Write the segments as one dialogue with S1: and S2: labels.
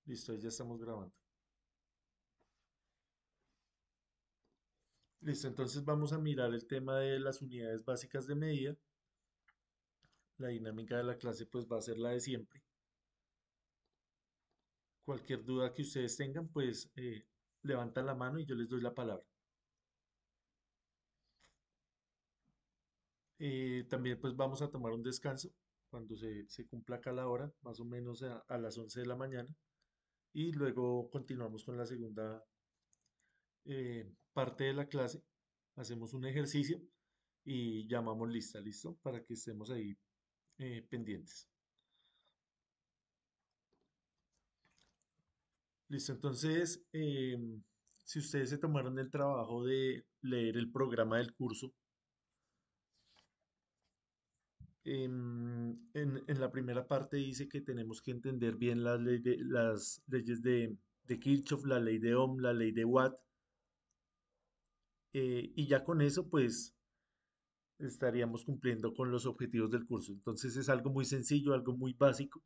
S1: Listo, ahí ya estamos grabando. Listo, entonces vamos a mirar el tema de las unidades básicas de medida. La dinámica de la clase pues va a ser la de siempre. Cualquier duda que ustedes tengan, pues levantan la mano y yo les doy la palabra. También pues vamos a tomar un descanso cuando se cumpla acá la hora, más o menos a las 11 de la mañana. Y luego continuamos con la segunda parte de la clase. Hacemos un ejercicio y llamamos lista, ¿listo? Para que estemos ahí pendientes. Listo, entonces, si ustedes se tomaron el trabajo de leer el programa del curso, en la primera parte dice que tenemos que entender bien las leyes de Kirchhoff, la ley de Ohm, la ley de Watt, y ya con eso, pues, estaríamos cumpliendo con los objetivos del curso. Entonces, es algo muy sencillo, algo muy básico.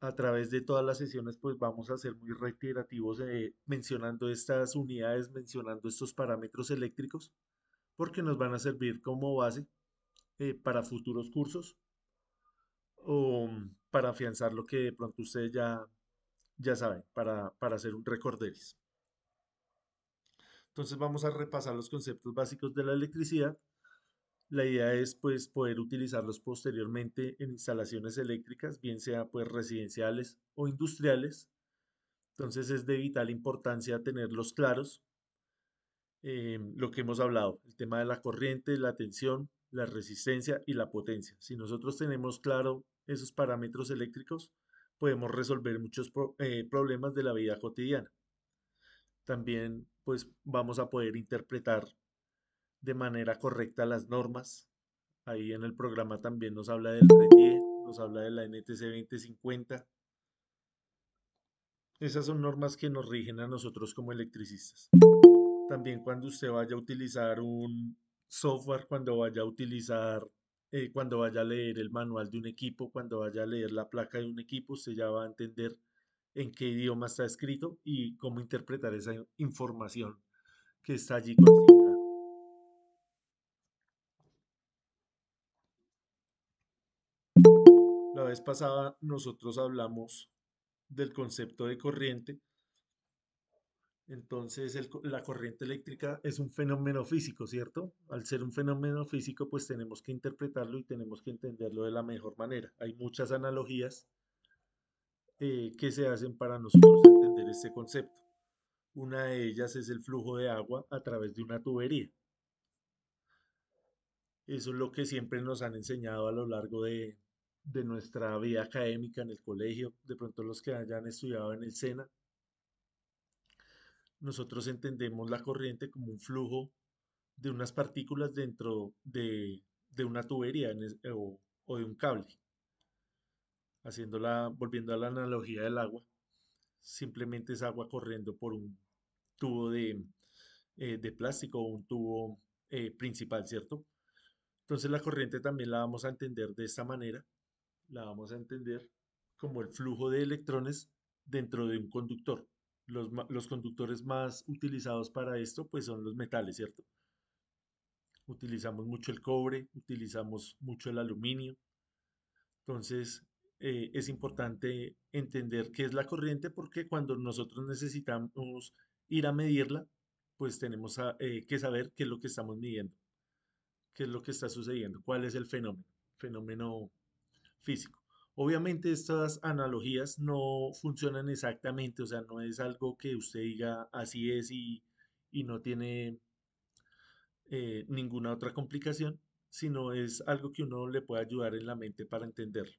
S1: A través de todas las sesiones, pues vamos a ser muy reiterativos mencionando estas unidades, mencionando estos parámetros eléctricos, porque nos van a servir como base para futuros cursos o para afianzar lo que de pronto ustedes ya saben, para hacer un recorderis. Entonces vamos a repasar los conceptos básicos de la electricidad. La idea es pues poder utilizarlos posteriormente en instalaciones eléctricas, bien sea pues residenciales o industriales. Entonces es de vital importancia tenerlos claros, lo que hemos hablado, el tema de la corriente, la tensión, la resistencia y la potencia. Si nosotros tenemos claro esos parámetros eléctricos, podemos resolver muchos problemas de la vida cotidiana. También pues vamos a poder interpretar de manera correcta las normas. Ahí en el programa también nos habla del RETIE, nos habla de la NTC 2050. Esas son normas que nos rigen a nosotros como electricistas. También cuando usted vaya a utilizar un software, cuando vaya a leer el manual de un equipo, cuando vaya a leer la placa de un equipo, usted ya va a entender en qué idioma está escrito y cómo interpretar esa información que está allí consignada. La vez pasada nosotros hablamos del concepto de corriente. Entonces, la corriente eléctrica es un fenómeno físico, ¿cierto? Al ser un fenómeno físico, pues tenemos que interpretarlo y tenemos que entenderlo de la mejor manera. Hay muchas analogías que se hacen para nosotros entender este concepto. Una de ellas es el flujo de agua a través de una tubería. Eso es lo que siempre nos han enseñado a lo largo de nuestra vida académica en el colegio, de pronto los que hayan estudiado en el SENA. Nosotros entendemos la corriente como un flujo de unas partículas dentro de una tubería o de un cable. Volviendo a la analogía del agua, simplemente es agua corriendo por un tubo de plástico o un tubo principal, ¿cierto? Entonces la corriente también la vamos a entender de esta manera, la vamos a entender como el flujo de electrones dentro de un conductor. Los conductores más utilizados para esto pues son los metales, ¿cierto? Utilizamos mucho el cobre, utilizamos mucho el aluminio. Entonces, es importante entender qué es la corriente porque cuando nosotros necesitamos ir a medirla, pues tenemos que saber qué es lo que estamos midiendo, qué es lo que está sucediendo, cuál es el fenómeno físico. Obviamente estas analogías no funcionan exactamente, o sea, no es algo que usted diga así es y no tiene ninguna otra complicación, sino es algo que uno le puede ayudar en la mente para entenderlo.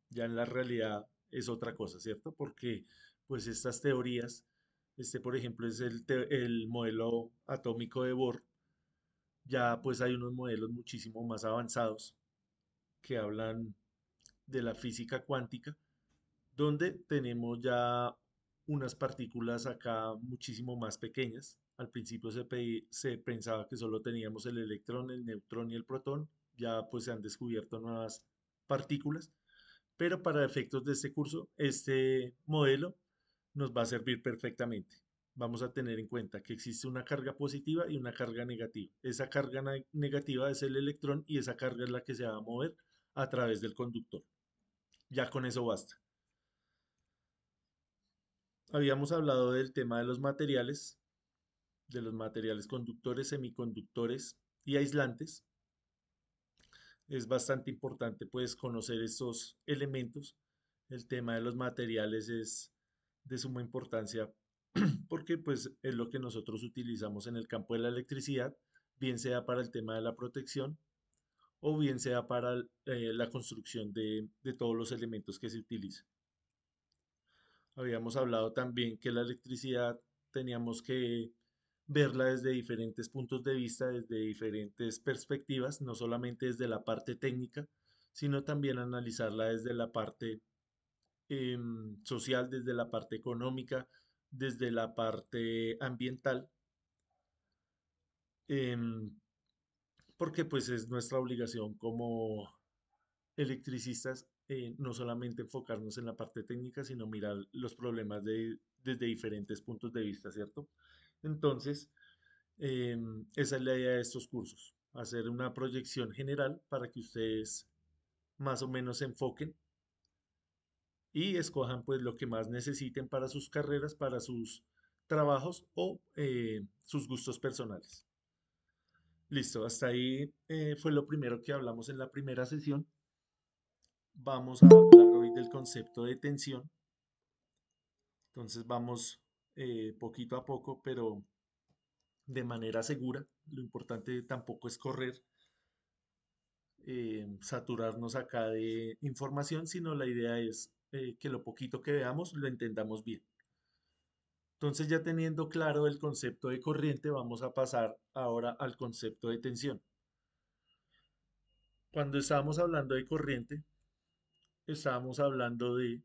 S1: Ya en la realidad es otra cosa, ¿cierto? Porque pues estas teorías, este por ejemplo es el modelo atómico de Bohr, ya pues hay unos modelos muchísimo más avanzados que hablan de la física cuántica, donde tenemos ya unas partículas acá muchísimo más pequeñas. Al principio se pensaba que solo teníamos el electrón, el neutrón y el protón. Ya pues se han descubierto nuevas partículas, pero para efectos de este curso, este modelo nos va a servir perfectamente. Vamos a tener en cuenta que existe una carga positiva y una carga negativa. Esa carga negativa es el electrón y esa carga es la que se va a mover a través del conductor. Ya con eso basta. Habíamos hablado del tema de los materiales conductores, semiconductores y aislantes. Es bastante importante pues conocer estos elementos. El tema de los materiales es de suma importancia porque pues es lo que nosotros utilizamos en el campo de la electricidad, bien sea para el tema de la protección o bien sea para la construcción de todos los elementos que se utilizan. Habíamos hablado también que la electricidad teníamos que verla desde diferentes puntos de vista, desde diferentes perspectivas, no solamente desde la parte técnica, sino también analizarla desde la parte social, desde la parte económica, desde la parte ambiental, em, porque pues es nuestra obligación como electricistas no solamente enfocarnos en la parte técnica, sino mirar los problemas desde diferentes puntos de vista, ¿cierto? Entonces, esa es la idea de estos cursos, hacer una proyección general para que ustedes más o menos se enfoquen y escojan pues lo que más necesiten para sus carreras, para sus trabajos o sus gustos personales. Listo, hasta ahí fue lo primero que hablamos en la primera sesión. Vamos a hablar hoy del concepto de tensión. Entonces vamos poquito a poco, pero de manera segura. Lo importante tampoco es correr, saturarnos acá de información, sino la idea es que lo poquito que veamos lo entendamos bien. Entonces ya teniendo claro el concepto de corriente, vamos a pasar ahora al concepto de tensión. Cuando estábamos hablando de corriente, estábamos hablando de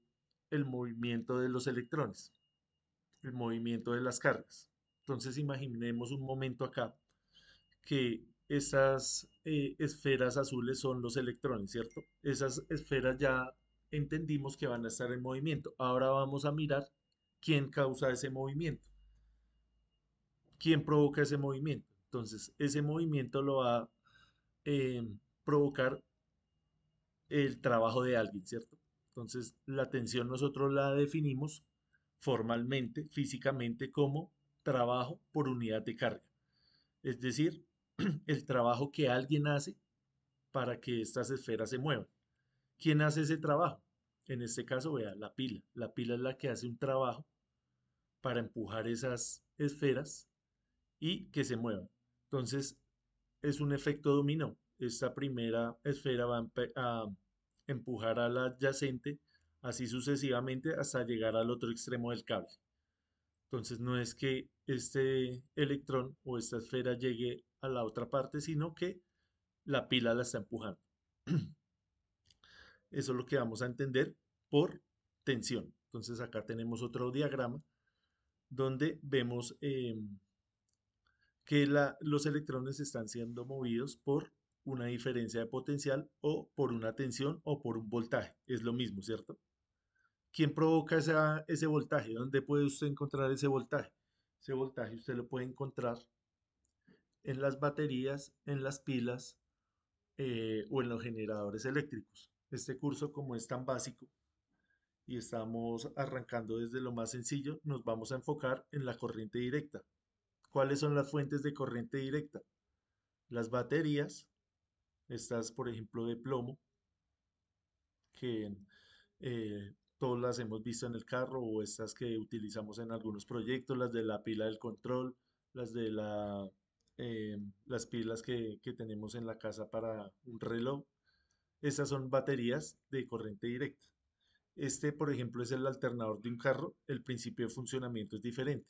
S1: el movimiento de los electrones, el movimiento de las cargas. Entonces imaginemos un momento acá que esas esferas azules son los electrones, ¿cierto? Esas esferas ya entendimos que van a estar en movimiento. Ahora vamos a mirar quién causa ese movimiento, quién provoca ese movimiento. Entonces, ese movimiento lo va a eh, provocar el trabajo de alguien, ¿cierto? Entonces, la tensión nosotros la definimos formalmente, físicamente, como trabajo por unidad de carga. Es decir, el trabajo que alguien hace para que estas esferas se muevan. ¿Quién hace ese trabajo? En este caso, vea, la pila. La pila es la que hace un trabajo para empujar esas esferas y que se muevan. Entonces, es un efecto dominó. Esta primera esfera va a empujar a la adyacente, así sucesivamente hasta llegar al otro extremo del cable. Entonces, no es que este electrón o esta esfera llegue a la otra parte, sino que la pila la está empujando. Eso es lo que vamos a entender por tensión. Entonces acá tenemos otro diagrama donde vemos que los electrones están siendo movidos por una diferencia de potencial o por una tensión o por un voltaje. Es lo mismo, ¿cierto? ¿Quién provoca ese voltaje? ¿Dónde puede usted encontrar ese voltaje? Ese voltaje usted lo puede encontrar en las baterías, en las pilas o en los generadores eléctricos. Este curso, como es tan básico, y estamos arrancando desde lo más sencillo, nos vamos a enfocar en la corriente directa. ¿Cuáles son las fuentes de corriente directa? Las baterías, estas por ejemplo de plomo, que todas las hemos visto en el carro, o estas que utilizamos en algunos proyectos, las de la pila del control, las de las pilas que tenemos en la casa para un reloj. Estas son baterías de corriente directa. Este, por ejemplo, es el alternador de un carro. El principio de funcionamiento es diferente.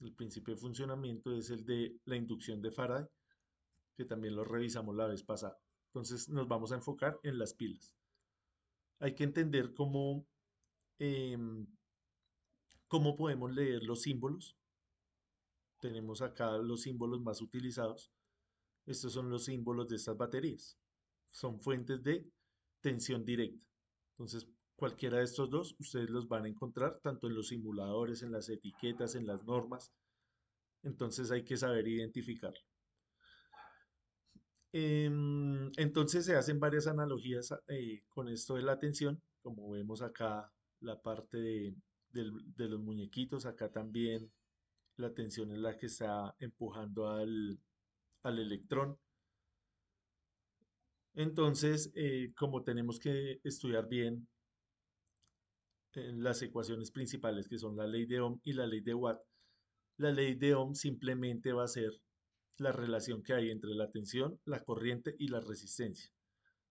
S1: El principio de funcionamiento es el de la inducción de Faraday, que también lo revisamos la vez pasada. Entonces nos vamos a enfocar en las pilas. Hay que entender em, cómo podemos leer los símbolos. Tenemos acá los símbolos más utilizados. Estos son los símbolos de estas baterías. Son fuentes de tensión directa. Entonces, cualquiera de estos dos, ustedes los van a encontrar tanto en los simuladores, en las etiquetas, en las normas. Entonces hay que saber identificarlo. Entonces se hacen varias analogías con esto de la tensión, como vemos acá la parte de los muñequitos, acá también la tensión es la que está empujando al electrón. Entonces, como tenemos que estudiar bien las ecuaciones principales, que son la ley de Ohm y la ley de Watt, la ley de Ohm simplemente va a ser la relación que hay entre la tensión, la corriente y la resistencia.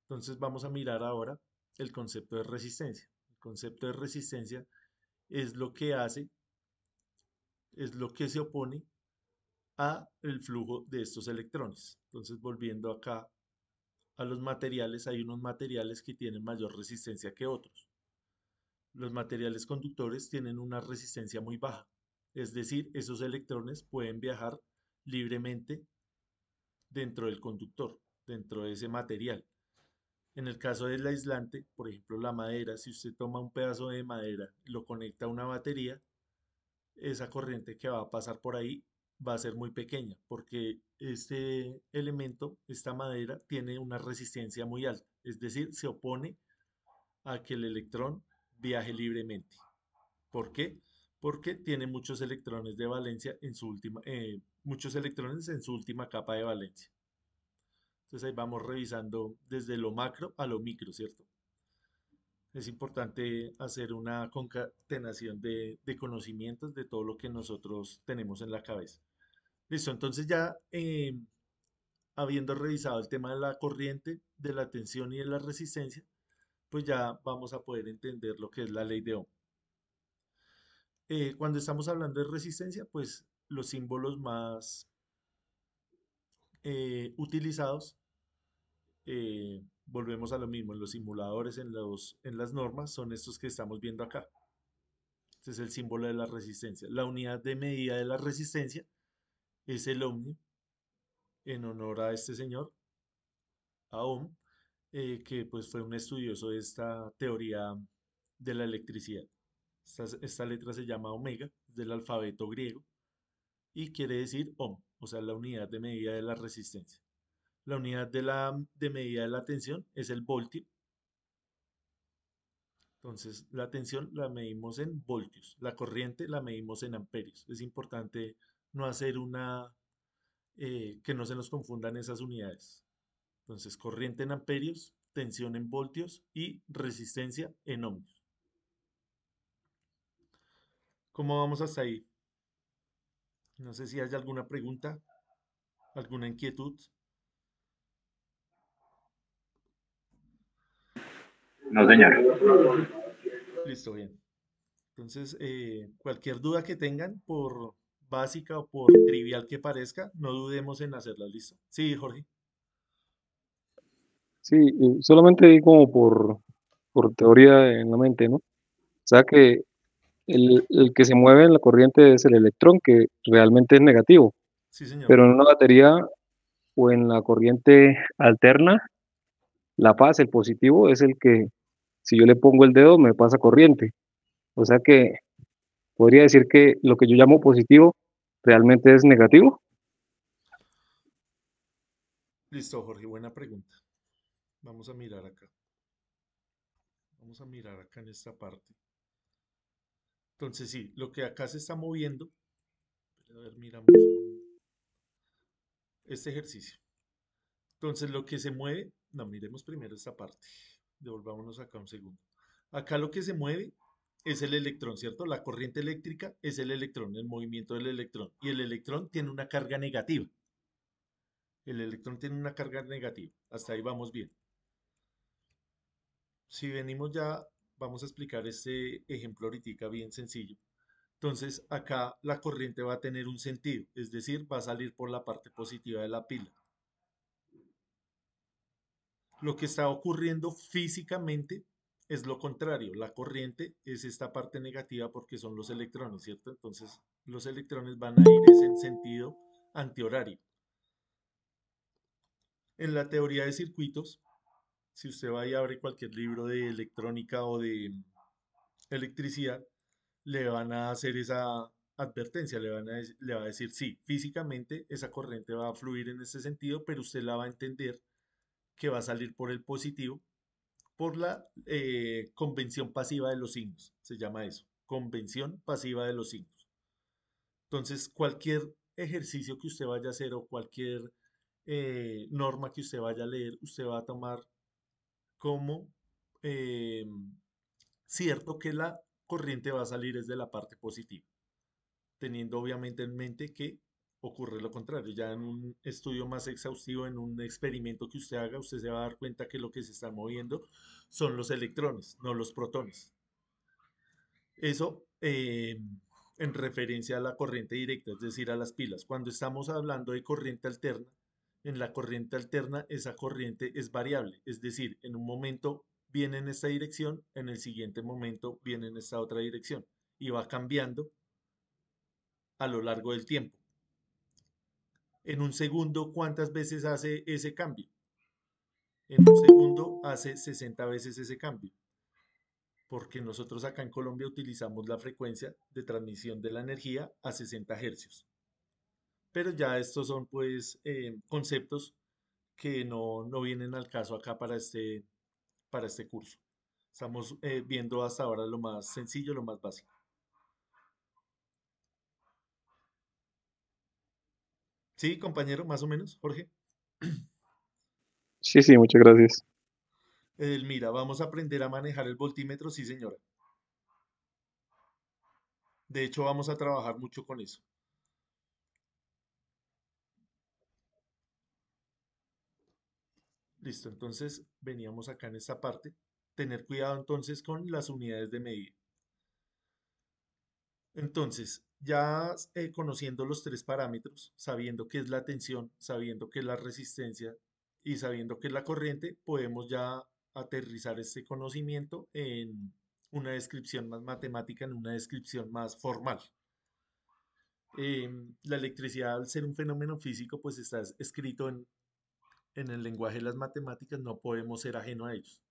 S1: Entonces vamos a mirar ahora el concepto de resistencia. El concepto de resistencia es lo que hace, es lo que se opone a el flujo de estos electrones. Entonces, volviendo acá a los materiales, hay unos materiales que tienen mayor resistencia que otros. Los materiales conductores tienen una resistencia muy baja, es decir, esos electrones pueden viajar libremente dentro del conductor, dentro de ese material. En el caso del aislante, por ejemplo, la madera, si usted toma un pedazo de madera y lo conecta a una batería, esa corriente que va a pasar por ahí va a ser muy pequeña, porque este elemento, esta madera, tiene una resistencia muy alta, es decir, se opone a que el electrón viaje libremente. ¿Por qué? Porque tiene muchos electrones de valencia en su última, muchos electrones en su última capa de valencia. Entonces ahí vamos revisando desde lo macro a lo micro, ¿cierto? Es importante hacer una concatenación de conocimientos de todo lo que nosotros tenemos en la cabeza. Listo, entonces ya habiendo revisado el tema de la corriente, de la tensión y de la resistencia, pues ya vamos a poder entender lo que es la ley de Ohm. Cuando estamos hablando de resistencia, pues los símbolos más utilizados, volvemos a lo mismo, en los simuladores, en las normas, son estos que estamos viendo acá. Este es el símbolo de la resistencia. La unidad de medida de la resistencia es el ohmio, en honor a este señor, a Ohm, que pues fue un estudioso de esta teoría de la electricidad. Esta letra se llama omega, del alfabeto griego, y quiere decir ohm, o sea, la unidad de medida de la resistencia. La unidad de medida de la tensión es el voltio. Entonces, la tensión la medimos en voltios, la corriente la medimos en amperios. Es importante no hacer que no se nos confundan esas unidades. Entonces, corriente en amperios, tensión en voltios y resistencia en ohmios. ¿Cómo vamos hasta ahí? No sé si hay alguna pregunta, alguna inquietud.
S2: No, señor.
S1: Listo, bien. Entonces, cualquier duda que tengan, por básica o por trivial que parezca, no dudemos en hacerla, ¿listo? Sí, Jorge.
S3: Sí, solamente ahí como por teoría en la mente, ¿no? O sea que el que se mueve en la corriente es el electrón, que realmente es negativo,
S1: Sí, señor.
S3: pero en una batería o en la corriente alterna, la fase, el positivo, es el que si yo le pongo el dedo me pasa corriente. O sea que podría decir que lo que yo llamo positivo realmente es negativo.
S1: Listo, Jorge, buena pregunta. Vamos a mirar acá. Vamos a mirar acá en esta parte. Entonces, sí, lo que acá se está moviendo, a ver, miramos este ejercicio. Entonces, lo que se mueve, no, miremos primero esta parte. Devolvámonos acá un segundo. Acá lo que se mueve es el electrón, ¿cierto? La corriente eléctrica es el electrón, el movimiento del electrón. Y el electrón tiene una carga negativa. El electrón tiene una carga negativa. Hasta ahí vamos bien. Si venimos ya, vamos a explicar este ejemplo ahorita bien sencillo. Entonces, acá la corriente va a tener un sentido, es decir, va a salir por la parte positiva de la pila. Lo que está ocurriendo físicamente es lo contrario. La corriente es esta parte negativa porque son los electrones, ¿cierto? Entonces, los electrones van a ir en sentido antihorario. En la teoría de circuitos, Si usted va y abre cualquier libro de electrónica o de electricidad, le van a hacer esa advertencia, le va a decir, sí, físicamente esa corriente va a fluir en ese sentido, pero usted la va a entender que va a salir por el positivo por la convención pasiva de los signos, se llama eso, convención pasiva de los signos. Entonces, cualquier ejercicio que usted vaya a hacer o cualquier norma que usted vaya a leer, usted va a tomar como eh, cierto que la corriente va a salir desde la parte positiva, teniendo obviamente en mente que ocurre lo contrario. Ya en un estudio más exhaustivo, en un experimento que usted haga, usted se va a dar cuenta que lo que se está moviendo son los electrones, no los protones. Eso en referencia a la corriente directa, es decir, a las pilas. Cuando estamos hablando de corriente alterna, en la corriente alterna esa corriente es variable, es decir, en un momento viene en esta dirección, en el siguiente momento viene en esta otra dirección y va cambiando a lo largo del tiempo. En un segundo, ¿cuántas veces hace ese cambio? En un segundo hace 60 veces ese cambio, porque nosotros acá en Colombia utilizamos la frecuencia de transmisión de la energía a 60 hercios. Pero ya estos son pues conceptos que no vienen al caso acá para este curso. Estamos viendo hasta ahora lo más sencillo, lo más básico. Sí, compañero, más o menos, Jorge.
S3: Sí, sí, muchas gracias.
S1: Mira, vamos a aprender a manejar el voltímetro, sí, señora. De hecho, vamos a trabajar mucho con eso. Listo, entonces veníamos acá en esta parte. Tener cuidado entonces con las unidades de medida. Entonces, ya conociendo los tres parámetros, sabiendo qué es la tensión, sabiendo qué es la resistencia y sabiendo qué es la corriente, podemos ya aterrizar este conocimiento en una descripción más matemática, en una descripción más formal. La electricidad, al ser un fenómeno físico, pues está escrito en el lenguaje de las matemáticas, no podemos ser ajeno a ellos.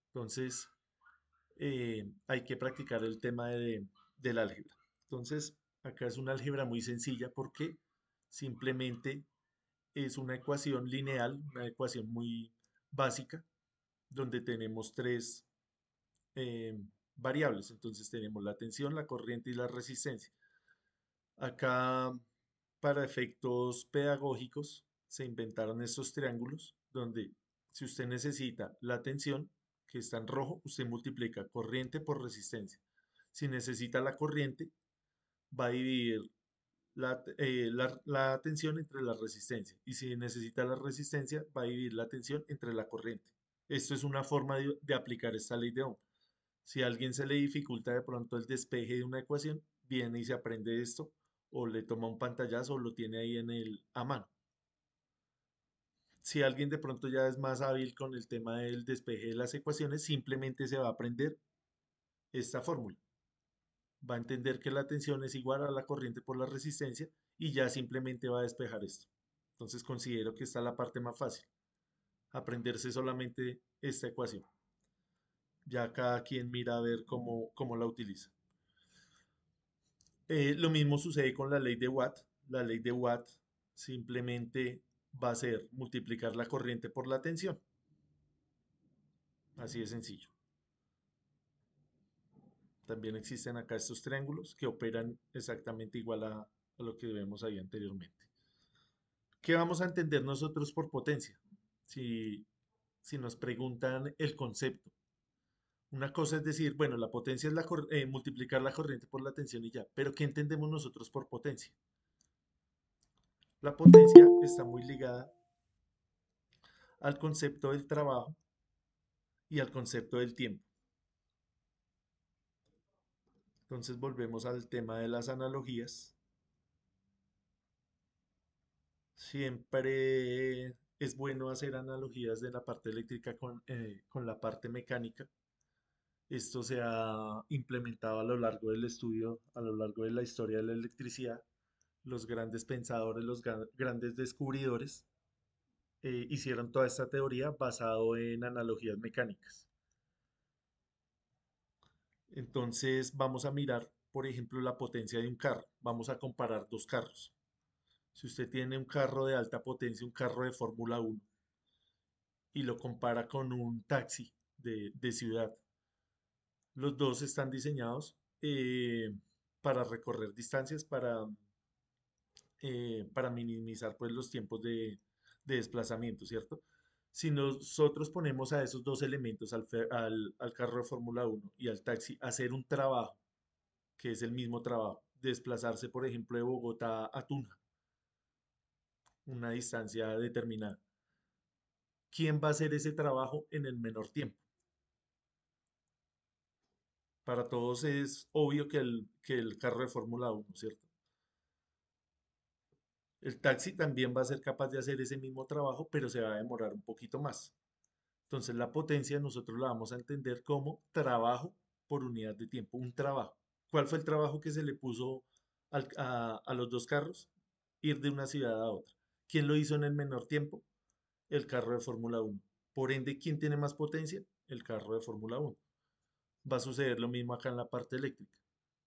S1: Entonces, hay que practicar el tema del álgebra. Entonces, acá es una álgebra muy sencilla porque simplemente es una ecuación lineal, una ecuación muy básica, donde tenemos tres eh, variables. Entonces tenemos la tensión, la corriente y la resistencia. Acá, para efectos pedagógicos, se inventaron estos triángulos donde si usted necesita la tensión, que está en rojo, usted multiplica corriente por resistencia. Si necesita la corriente, va a dividir la tensión entre la resistencia. Y si necesita la resistencia, va a dividir la tensión entre la corriente. Esto es una forma de aplicar esta ley de Ohm. Si a alguien se le dificulta de pronto el despeje de una ecuación, viene y se aprende esto, o le toma un pantallazo o lo tiene ahí a mano. Si alguien de pronto ya es más hábil con el tema del despeje de las ecuaciones, simplemente se va a aprender esta fórmula. Va a entender que la tensión es igual a la corriente por la resistencia y ya simplemente va a despejar esto. Entonces considero que esta es la parte más fácil, aprenderse solamente esta ecuación. Ya cada quien mira a ver cómo la utiliza. Lo mismo sucede con la ley de Watt. La ley de Watt simplemente va a ser multiplicar la corriente por la tensión. Así de sencillo. También existen acá estos triángulos que operan exactamente igual a lo que vemos ahí anteriormente. ¿Qué vamos a entender nosotros por potencia? Si, si nos preguntan el concepto. Una cosa es decir, bueno, la potencia es multiplicar la corriente por la tensión y ya, pero ¿qué entendemos nosotros por potencia? La potencia está muy ligada al concepto del trabajo y al concepto del tiempo. Entonces volvemos al tema de las analogías. Siempre es bueno hacer analogías de la parte eléctrica con la parte mecánica. Esto se ha implementado a lo largo del estudio, a lo largo de la historia de la electricidad. Los grandes pensadores, los grandes descubridores hicieron toda esta teoría basado en analogías mecánicas. Entonces vamos a mirar, por ejemplo, la potencia de un carro. Vamos a comparar dos carros. Si usted tiene un carro de alta potencia, un carro de Fórmula 1, y lo compara con un taxi de ciudad, los dos están diseñados para recorrer distancias, para minimizar pues, los tiempos de desplazamiento, ¿cierto? Si nosotros ponemos a esos dos elementos, al carro de Fórmula 1 y al taxi, a hacer un trabajo, que es el mismo trabajo, desplazarse, por ejemplo, de Bogotá a Tunja, una distancia determinada, ¿quién va a hacer ese trabajo en el menor tiempo? Para todos es obvio que el carro de Fórmula 1, ¿cierto? El taxi también va a ser capaz de hacer ese mismo trabajo, pero se va a demorar un poquito más. Entonces la potencia nosotros la vamos a entender como trabajo por unidad de tiempo, un trabajo. ¿Cuál fue el trabajo que se le puso a los dos carros? Ir de una ciudad a otra. ¿Quién lo hizo en el menor tiempo? El carro de Fórmula 1. Por ende, ¿quién tiene más potencia? El carro de Fórmula 1. Va a suceder lo mismo acá en la parte eléctrica.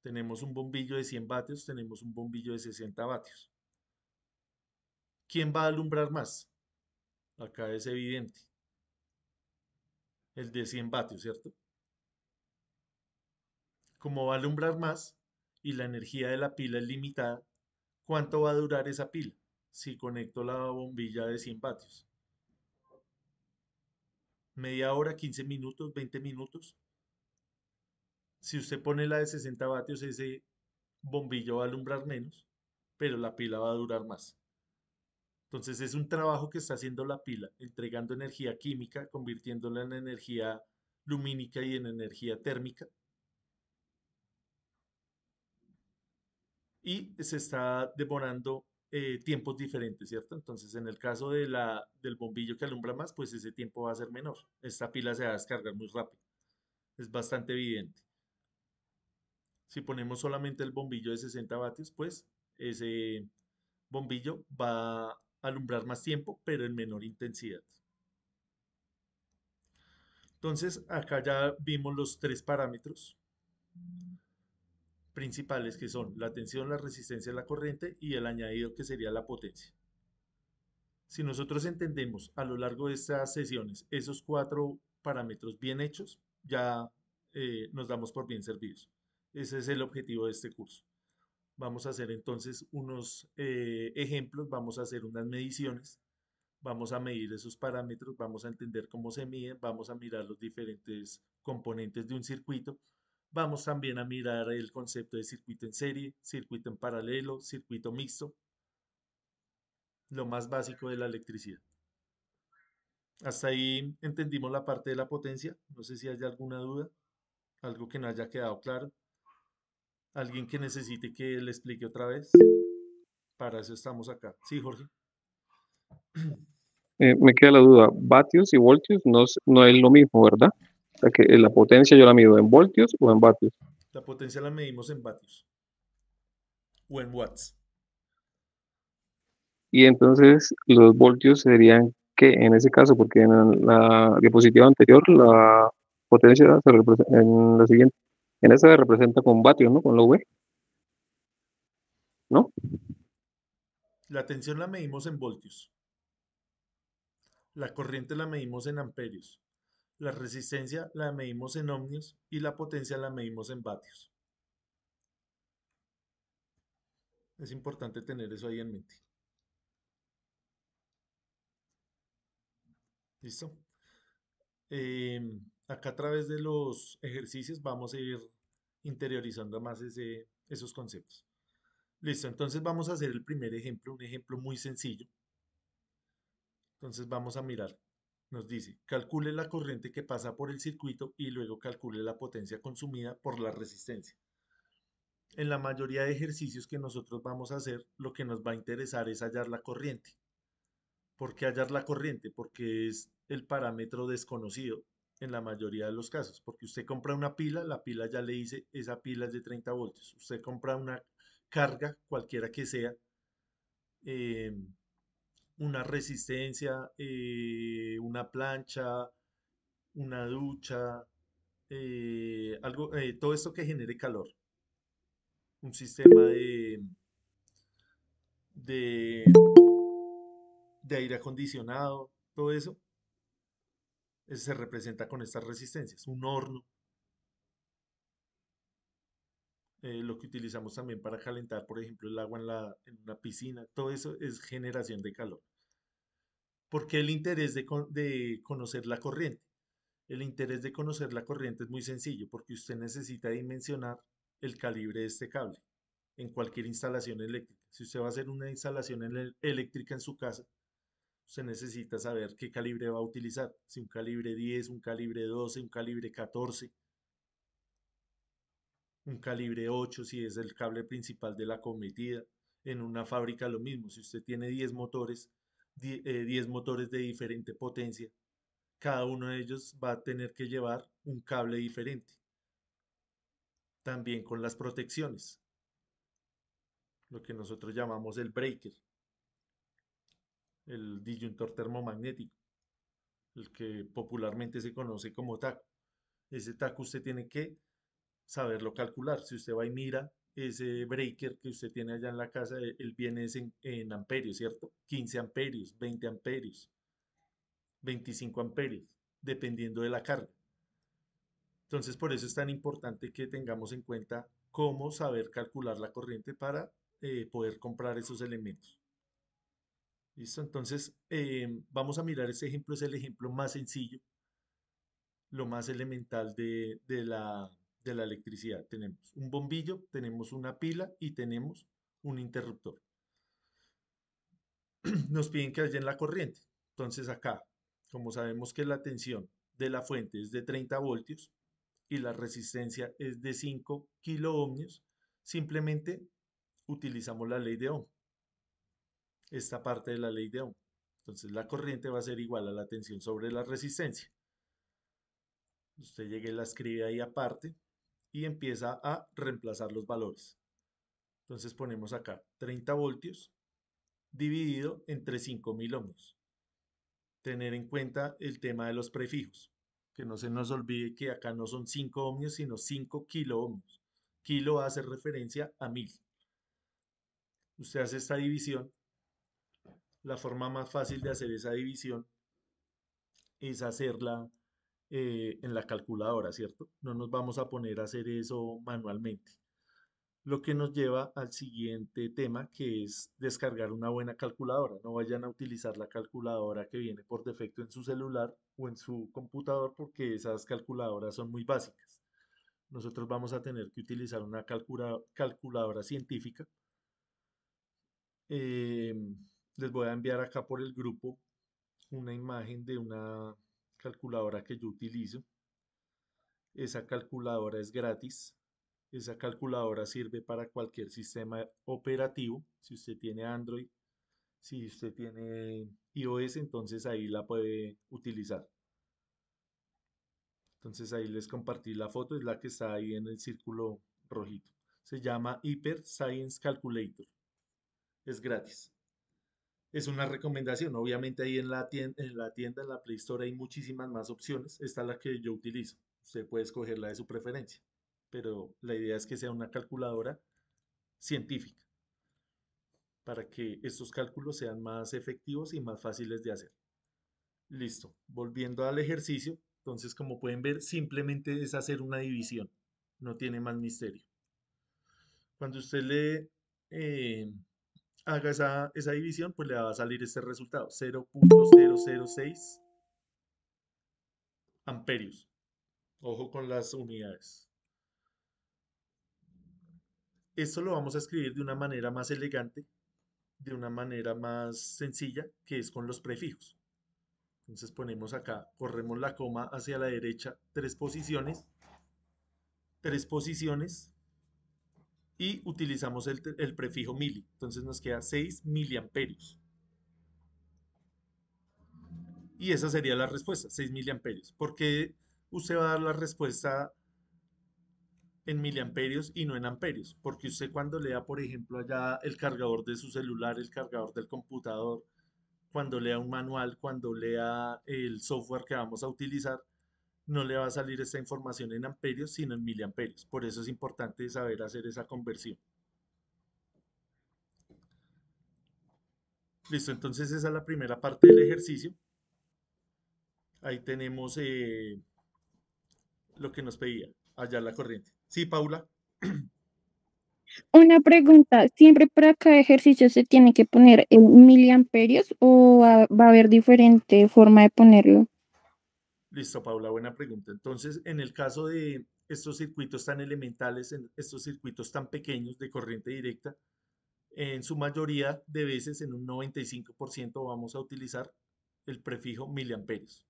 S1: Tenemos un bombillo de 100 vatios, tenemos un bombillo de 60 vatios. ¿Quién va a alumbrar más? Acá es evidente, el de 100 vatios, ¿cierto? Como va a alumbrar más y la energía de la pila es limitada, ¿cuánto va a durar esa pila si conecto la bombilla de 100 vatios? ¿Media hora, 15 minutos, 20 minutos? Si usted pone la de 60 vatios, ese bombillo va a alumbrar menos, pero la pila va a durar más. Entonces es un trabajo que está haciendo la pila, entregando energía química, convirtiéndola en energía lumínica y en energía térmica, y se está demorando tiempos diferentes, ¿cierto? Entonces en el caso del bombillo que alumbra más, pues ese tiempo va a ser menor. Esta pila se va a descargar muy rápido. Es bastante evidente. Si ponemos solamente el bombillo de 60 vatios, pues ese bombillo va a alumbrar más tiempo, pero en menor intensidad. Entonces, acá ya vimos los tres parámetros principales que son la tensión, la resistencia a la corriente y el añadido que sería la potencia. Si nosotros entendemos a lo largo de estas sesiones esos cuatro parámetros bien hechos, ya nos damos por bien servidos. Ese es el objetivo de este curso. Vamos a hacer entonces unos ejemplos, vamos a hacer unas mediciones, vamos a medir esos parámetros, vamos a entender cómo se miden, vamos a mirar los diferentes componentes de un circuito, vamos también a mirar el concepto de circuito en serie, circuito en paralelo, circuito mixto, lo más básico de la electricidad. Hasta ahí entendimos la parte de la potencia. No sé si hay alguna duda, algo que no haya quedado claro, alguien que necesite que le explique otra vez. Para eso estamos acá. Sí, Jorge.
S3: Me queda la duda, vatios y voltios no es lo mismo, ¿verdad? O sea que la potencia yo la mido en voltios o en vatios.
S1: La potencia la medimos en vatios o en watts.
S3: Y entonces los voltios serían que en ese caso, porque en la diapositiva anterior la potencia se representa en la siguiente, en esa se representa con vatios, ¿no? Con la V, ¿no?
S1: La tensión la medimos en voltios. La corriente la medimos en amperios. La resistencia la medimos en ohmios y la potencia la medimos en vatios. Es importante tener eso ahí en mente. ¿Listo? Acá a través de los ejercicios vamos a ir interiorizando más esos conceptos. Listo, entonces vamos a hacer el primer ejemplo, un ejemplo muy sencillo. Entonces vamos a mirar. Nos dice, calcule la corriente que pasa por el circuito y luego calcule la potencia consumida por la resistencia. En la mayoría de ejercicios que nosotros vamos a hacer, lo que nos va a interesar es hallar la corriente. ¿Por qué hallar la corriente? Porque es el parámetro desconocido en la mayoría de los casos. Porque usted compra una pila, la pila ya le dice, esa pila es de 30 voltios. Usted compra una carga, cualquiera que sea, eh, una resistencia, una plancha, una ducha, todo esto que genere calor, un sistema de, de aire acondicionado, todo eso se representa con estas resistencias. Un horno, lo que utilizamos también para calentar, por ejemplo, el agua en una piscina, todo eso es generación de calor. ¿Por qué el interés de conocer la corriente? El interés de conocer la corriente es muy sencillo, porque usted necesita dimensionar el calibre de este cable en cualquier instalación eléctrica. Si usted va a hacer una instalación eléctrica en su casa, usted necesita saber qué calibre va a utilizar. Si un calibre 10, un calibre 12, un calibre 14, un calibre 8, si es el cable principal de la cometida. En una fábrica lo mismo. Si usted tiene 10 motores, 10 motores de diferente potencia, cada uno de ellos va a tener que llevar un cable diferente. También con las protecciones, lo que nosotros llamamos el breaker, el disyuntor termomagnético, el que popularmente se conoce como taco. Ese taco usted tiene que saberlo calcular. Si usted va y mira ese breaker que usted tiene allá en la casa, él viene en amperios, ¿cierto? 15 amperios, 20 amperios, 25 amperios, dependiendo de la carga. Entonces, por eso es tan importante que tengamos en cuenta cómo saber calcular la corriente para poder comprar esos elementos. ¿Listo? Entonces, vamos a mirar este ejemplo, es el ejemplo más sencillo, lo más elemental de la electricidad. Tenemos un bombillo, tenemos una pila y tenemos un interruptor. Nos piden que haya en la corriente. Entonces acá, como sabemos que la tensión de la fuente es de 30 voltios y la resistencia es de 5 kiloohmios, simplemente utilizamos la ley de Ohm, esta parte de la ley de Ohm. Entonces la corriente va a ser igual a la tensión sobre la resistencia. Usted llega y la escribe ahí aparte y empieza a reemplazar los valores. Entonces ponemos acá 30 voltios dividido entre 5000 ohmios. Tener en cuenta el tema de los prefijos, que no se nos olvide que acá no son 5 ohmios, sino 5 kiloohmios. Kilo hace referencia a 1000. Usted hace esta división. La forma más fácil de hacer esa división es hacerla en la calculadora, ¿cierto? No nos vamos a poner a hacer eso manualmente. Lo que nos lleva al siguiente tema, que es descargar una buena calculadora. No vayan a utilizar la calculadora que viene por defecto en su celular o en su computador porque esas calculadoras son muy básicas. Nosotros vamos a tener que utilizar una calculadora científica. Eh, Les voy a enviar acá por el grupo una imagen de una calculadora que yo utilizo. Esa calculadora es gratis. Esa calculadora sirve para cualquier sistema operativo. Si usted tiene Android, si usted tiene iOS, entonces ahí la puede utilizar. Entonces ahí les compartí la foto, es la que está ahí en el círculo rojito. Se llama Hyper Science Calculator. Es gratis. Es una recomendación. Obviamente ahí en la Play Store hay muchísimas más opciones. Esta es la que yo utilizo. Usted puede escoger la de su preferencia. Pero la idea es que sea una calculadora científica para que estos cálculos sean más efectivos y más fáciles de hacer. Listo. Volviendo al ejercicio, entonces como pueden ver, simplemente es hacer una división. No tiene más misterio. Cuando usted le haga esa división, pues le va a salir este resultado, 0,006 amperios. Ojo con las unidades. Esto lo vamos a escribir de una manera más elegante, de una manera más sencilla, que es con los prefijos. Entonces ponemos acá, corremos la coma hacia la derecha, tres posiciones y utilizamos el prefijo mili. Entonces nos queda 6 miliamperios. Y esa sería la respuesta, 6 miliamperios. ¿Por qué usted va a dar la respuesta en miliamperios y no en amperios? Porque usted cuando lea, por ejemplo, allá el cargador de su celular, el cargador del computador, cuando lea un manual, cuando lea el software que vamos a utilizar, no le va a salir esta información en amperios, sino en miliamperios. Por eso es importante saber hacer esa conversión. Listo, entonces esa es la primera parte del ejercicio. Ahí tenemos lo que nos pedía, allá la corriente. Sí, Paula.
S2: Una pregunta, ¿siempre para cada ejercicio se tiene que poner en miliamperios o va a haber diferente forma de ponerlo?
S1: Listo, Paula, buena pregunta. Entonces, en el caso de estos circuitos tan elementales, en estos circuitos tan pequeños de corriente directa, en su mayoría de veces, en un 95%, vamos a utilizar el prefijo miliamperios.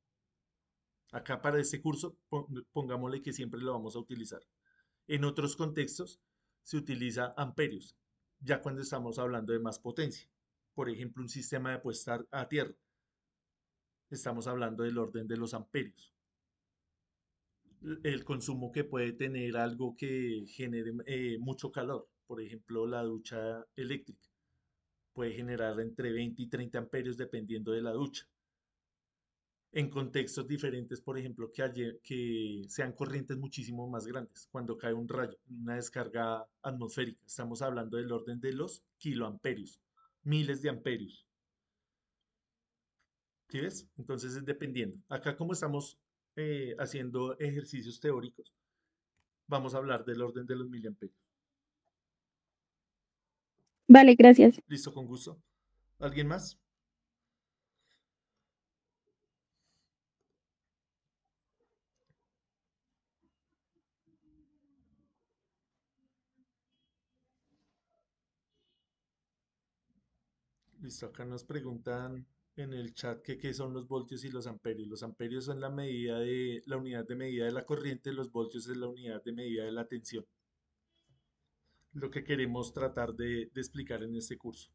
S1: Acá para este curso, pongámosle que siempre lo vamos a utilizar. En otros contextos se utiliza amperios, ya cuando estamos hablando de más potencia. Por ejemplo, un sistema de puesta a tierra. Estamos hablando del orden de los amperios. El consumo que puede tener algo que genere mucho calor, por ejemplo, la ducha eléctrica, puede generar entre 20 y 30 amperios dependiendo de la ducha. En contextos diferentes, por ejemplo, que sean corrientes muchísimo más grandes, cuando cae un rayo, una descarga atmosférica, estamos hablando del orden de los kiloamperios, miles de amperios. ¿Sí ves? Entonces es dependiendo. Acá como estamos haciendo ejercicios teóricos, vamos a hablar del orden de los miliamperios.
S2: Vale, gracias.
S1: Listo, con gusto. ¿Alguien más? Listo, acá nos preguntan en el chat que qué son los voltios y los amperios. Los amperios son la medida de la unidad de medida de la corriente, los voltios es la unidad de medida de la tensión. Lo que queremos tratar de explicar en este curso.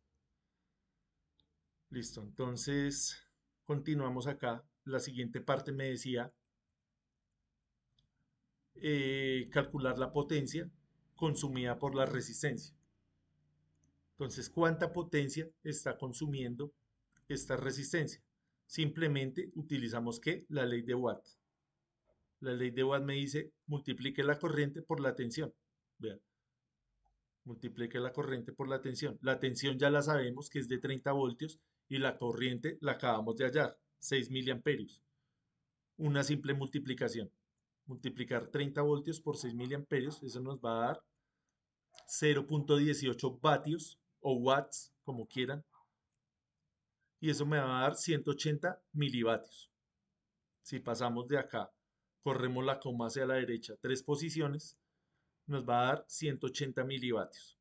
S1: Listo, entonces continuamos acá. La siguiente parte me decía calcular la potencia consumida por la resistencia. Entonces, ¿cuánta potencia está consumiendo esta resistencia? Simplemente utilizamos ¿qué? La ley de Watt. La ley de Watt me dice multiplique la corriente por la tensión. Vean, multiplique la corriente por la tensión. La tensión ya la sabemos que es de 30 voltios y la corriente la acabamos de hallar, 6 miliamperios. Una simple multiplicación. Multiplicar 30 voltios por 6 miliamperios, eso nos va a dar 0.18 vatios o watts, como quieran, y eso me va a dar 180 milivatios. Si pasamos de acá, corremos la coma hacia la derecha, tres posiciones, nos va a dar 180 milivatios.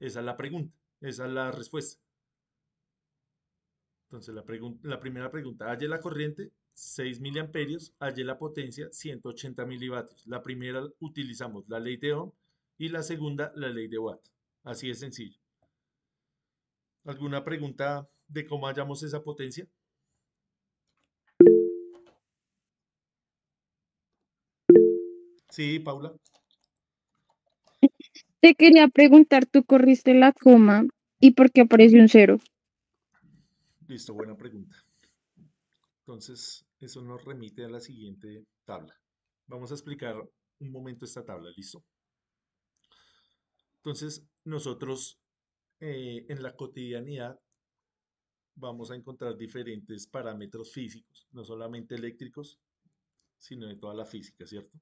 S1: Esa es la pregunta, esa es la respuesta. Entonces, la primera pregunta, halle la corriente, 6 miliamperios, halle la potencia, 180 milivatios. La primera utilizamos la ley de Ohm y la segunda la ley de Watt. Así de sencillo. ¿Alguna pregunta de cómo hallamos esa potencia? Sí, Paula.
S2: Te quería preguntar, ¿tú corriste la coma y por qué apareció un cero?
S1: Listo, buena pregunta. Entonces, eso nos remite a la siguiente tabla. Vamos a explicar un momento esta tabla, ¿listo? Entonces, nosotros en la cotidianidad vamos a encontrar diferentes parámetros físicos, no solamente eléctricos, sino de toda la física, ¿cierto?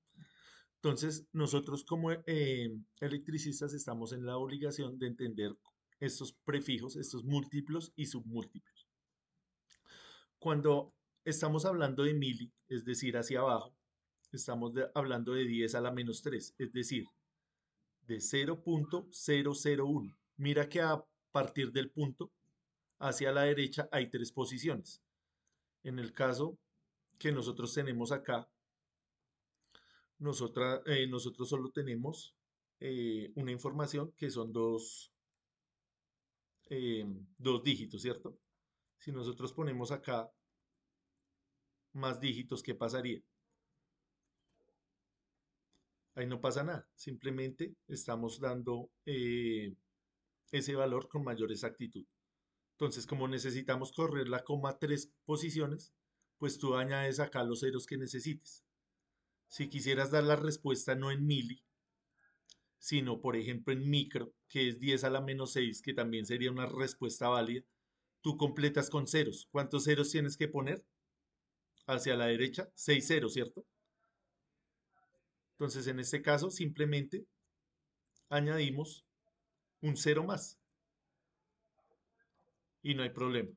S1: Entonces, nosotros como electricistas estamos en la obligación de entender estos prefijos, estos múltiplos y submúltiplos. Cuando estamos hablando de mili, es decir, hacia abajo, estamos hablando de 10 a la menos 3, es decir, de 0.001. Mira que a partir del punto hacia la derecha hay tres posiciones. En el caso que nosotros tenemos acá, nosotros solo tenemos una información que son dos dígitos, ¿cierto? Si nosotros ponemos acá más dígitos, ¿qué pasaría? Ahí no pasa nada, simplemente estamos dando ese valor con mayor exactitud. Entonces, como necesitamos correr la coma 3 posiciones, pues tú añades acá los ceros que necesites. Si quisieras dar la respuesta no en mili, sino por ejemplo en micro, que es 10 a la menos 6, que también sería una respuesta válida, tú completas con ceros. ¿Cuántos ceros tienes que poner? Hacia la derecha, 6 ceros, ¿cierto? Entonces, en este caso, simplemente añadimos un cero más y no hay problema.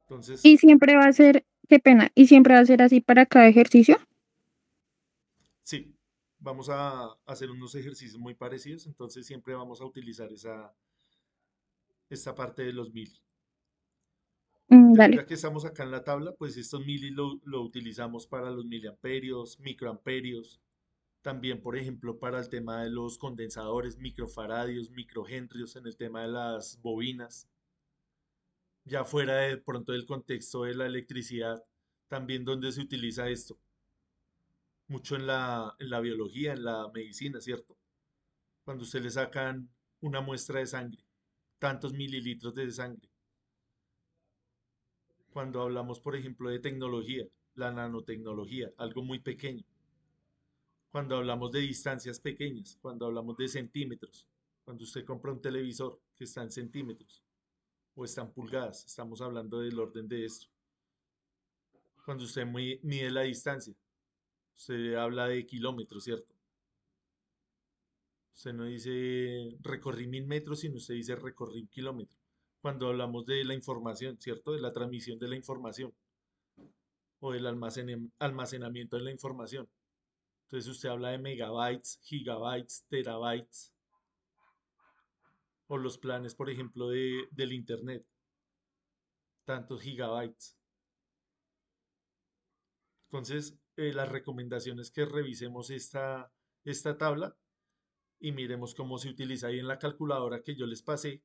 S1: Entonces,
S2: Y siempre va a ser, qué pena, y siempre va a ser así para cada ejercicio.
S1: sí, vamos a hacer unos ejercicios muy parecidos, entonces siempre vamos a utilizar esta parte de los mili.
S2: Dale.
S1: Ya que estamos acá en la tabla, pues estos mili lo utilizamos para los miliamperios, microamperios, también, por ejemplo, para el tema de los condensadores, microfaradios, microhenrios, en el tema de las bobinas. Ya fuera de pronto del contexto de la electricidad, también donde se utiliza esto, mucho en la biología, en la medicina, ¿cierto? Cuando usted le sacan una muestra de sangre, tantos mililitros de sangre. Cuando hablamos, por ejemplo, de tecnología, la nanotecnología, algo muy pequeño. Cuando hablamos de distancias pequeñas, cuando hablamos de centímetros, cuando usted compra un televisor que está en centímetros o está en pulgadas, estamos hablando del orden de esto. Cuando usted mide la distancia, usted habla de kilómetros, ¿cierto? Usted no dice recorrí 1000 metros, sino usted dice recorrí un kilómetro. Cuando hablamos de la información, ¿cierto? De la transmisión de la información o del almacenamiento de la información. Entonces usted habla de megabytes, gigabytes, terabytes o los planes, por ejemplo, del Internet, tantos gigabytes. Entonces, la recomendación es que revisemos esta tabla y miremos cómo se utiliza ahí en la calculadora que yo les pasé.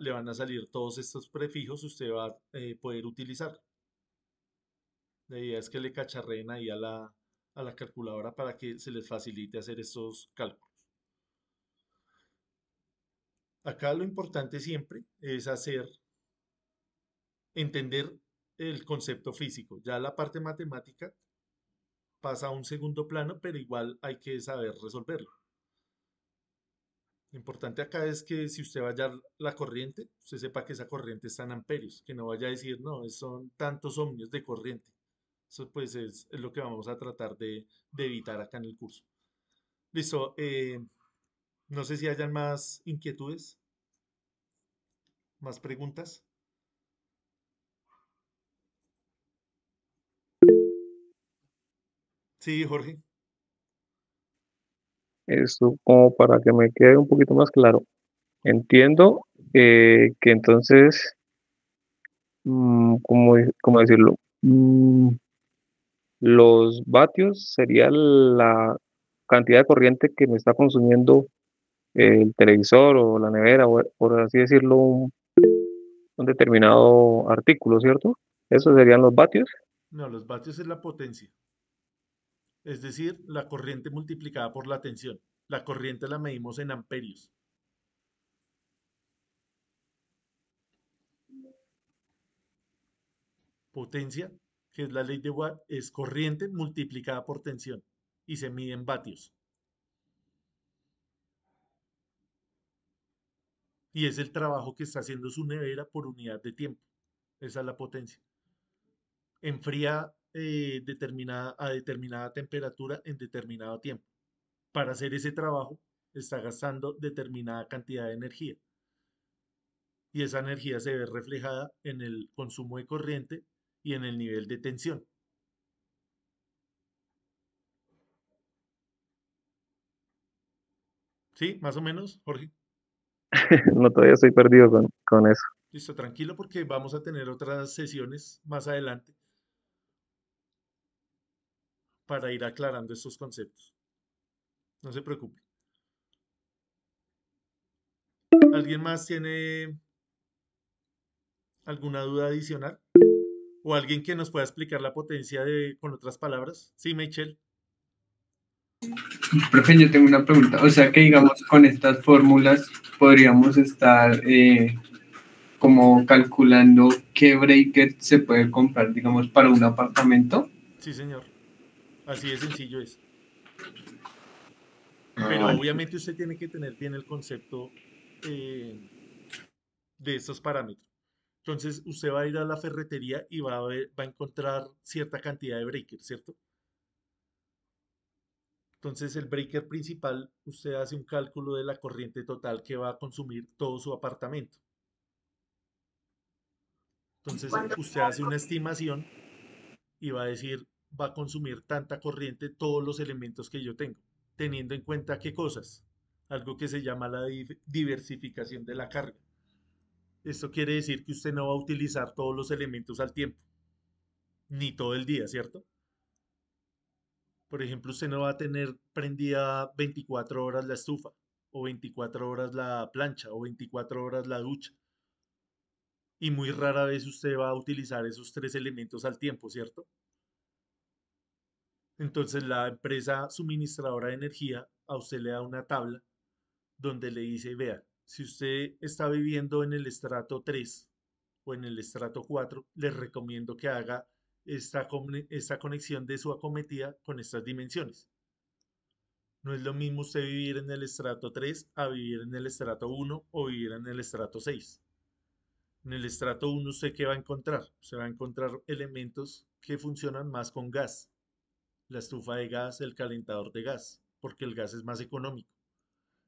S1: Le van a salir todos estos prefijos, usted va a poder utilizar. La idea es que le cacharreen ahí a la calculadora para que se les facilite hacer estos cálculos. Acá lo importante siempre es entender el concepto físico. Ya la parte matemática pasa a un segundo plano, pero igual hay que saber resolverlo. Lo importante acá es que si usted va a hallar la corriente, usted sepa que esa corriente está en amperios, que no vaya a decir, no, son tantos ohmios de corriente. Eso pues es lo que vamos a tratar de evitar acá en el curso. Listo, no sé si hayan más inquietudes, más preguntas. Sí, Jorge.
S3: Esto como para que me quede un poquito más claro. Entiendo que entonces, ¿cómo decirlo? Los vatios sería la cantidad de corriente que me está consumiendo el televisor o la nevera, o por así decirlo, un determinado artículo, ¿cierto? Esos serían los vatios.
S1: No, los vatios es la potencia, es decir, la corriente multiplicada por la tensión. La corriente la medimos en amperios. Potencia, que es la ley de Watt, es corriente multiplicada por tensión y se mide en vatios. Y es el trabajo que está haciendo su nevera por unidad de tiempo. Esa es la potencia. Enfría a determinada temperatura en determinado tiempo. Para hacer ese trabajo está gastando determinada cantidad de energía. Y esa energía se ve reflejada en el consumo de corriente y en el nivel de tensión. ¿Sí? Más o menos, Jorge.
S3: No, todavía estoy perdido con eso.
S1: Listo, tranquilo porque vamos a tener otras sesiones más adelante para ir aclarando estos conceptos. No se preocupe. ¿Alguien más tiene alguna duda adicional? ¿O alguien que nos pueda explicar la potencia con otras palabras? Sí, Michelle.
S4: Profe, yo tengo una pregunta. O sea que, digamos, con estas fórmulas podríamos estar como calculando qué breaker se puede comprar, digamos, para un apartamento.
S1: Sí, señor. Así de sencillo es.
S4: Ah,
S1: Pero
S4: vale.
S1: obviamente usted tiene que tener bien el concepto eh, de estos parámetros. Entonces, usted va a ir a la ferretería y va a encontrar cierta cantidad de breakers, ¿cierto? Entonces, el breaker principal, usted hace un cálculo de la corriente total que va a consumir todo su apartamento. Entonces, usted hace una estimación y va a decir, va a consumir tanta corriente todos los elementos que yo tengo, teniendo en cuenta qué cosas, algo que se llama la diversificación de la carga. Esto quiere decir que usted no va a utilizar todos los elementos al tiempo, ni todo el día, ¿cierto? Por ejemplo, usted no va a tener prendida 24 horas la estufa, o 24 horas la plancha, o 24 horas la ducha. Y muy rara vez usted va a utilizar esos tres elementos al tiempo, ¿cierto? Entonces la empresa suministradora de energía a usted le da una tabla donde le dice, vea, si usted está viviendo en el estrato 3 o en el estrato 4, les recomiendo que haga esta conexión de su acometida con estas dimensiones. No es lo mismo usted vivir en el estrato 3 a vivir en el estrato 1 o vivir en el estrato 6. En el estrato 1 usted qué va a encontrar? Usted va a encontrar elementos que funcionan más con gas, la estufa de gas, el calentador de gas, porque el gas es más económico.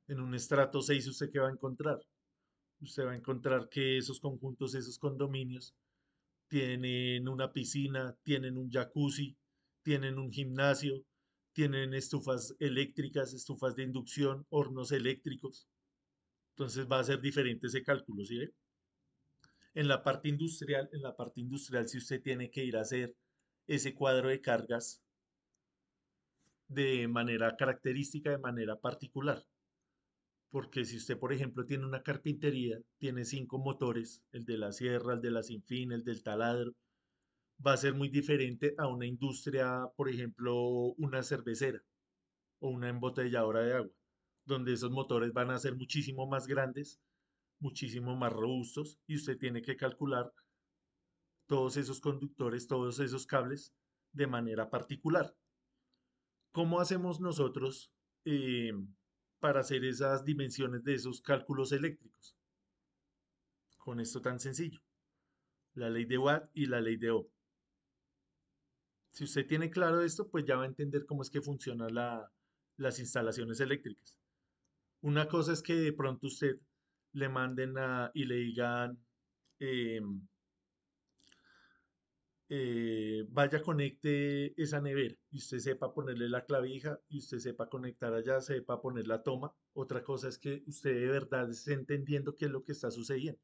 S1: En un estrato 6 usted qué va a encontrar? Usted va a encontrar que esos conjuntos, esos condominios, tienen una piscina, tienen un jacuzzi, tienen un gimnasio, tienen estufas eléctricas, estufas de inducción, hornos eléctricos. Entonces va a ser diferente ese cálculo, ¿sí ve? En la parte industrial, si usted tiene que ir a hacer ese cuadro de cargas de manera característica, de manera particular. Porque si usted, por ejemplo, tiene una carpintería, tiene 5 motores, el de la sierra, el de la sin fin, el del taladro, va a ser muy diferente a una industria, por ejemplo, una cervecera o una embotelladora de agua, donde esos motores van a ser muchísimo más grandes, muchísimo más robustos y usted tiene que calcular todos esos conductores, todos esos cables de manera particular. ¿Cómo hacemos nosotros eh, para hacer esas dimensiones de esos cálculos eléctricos? Con esto tan sencillo, la ley de Watt y la ley de Ohm. Si usted tiene claro esto, pues ya va a entender cómo es que funcionan las instalaciones eléctricas. Una cosa es que de pronto usted le manden y le digan, eh, vaya, conecte esa nevera y usted sepa ponerle la clavija y usted sepa conectar allá, sepa poner la toma. Otra cosa es que usted de verdad esté entendiendo qué es lo que está sucediendo.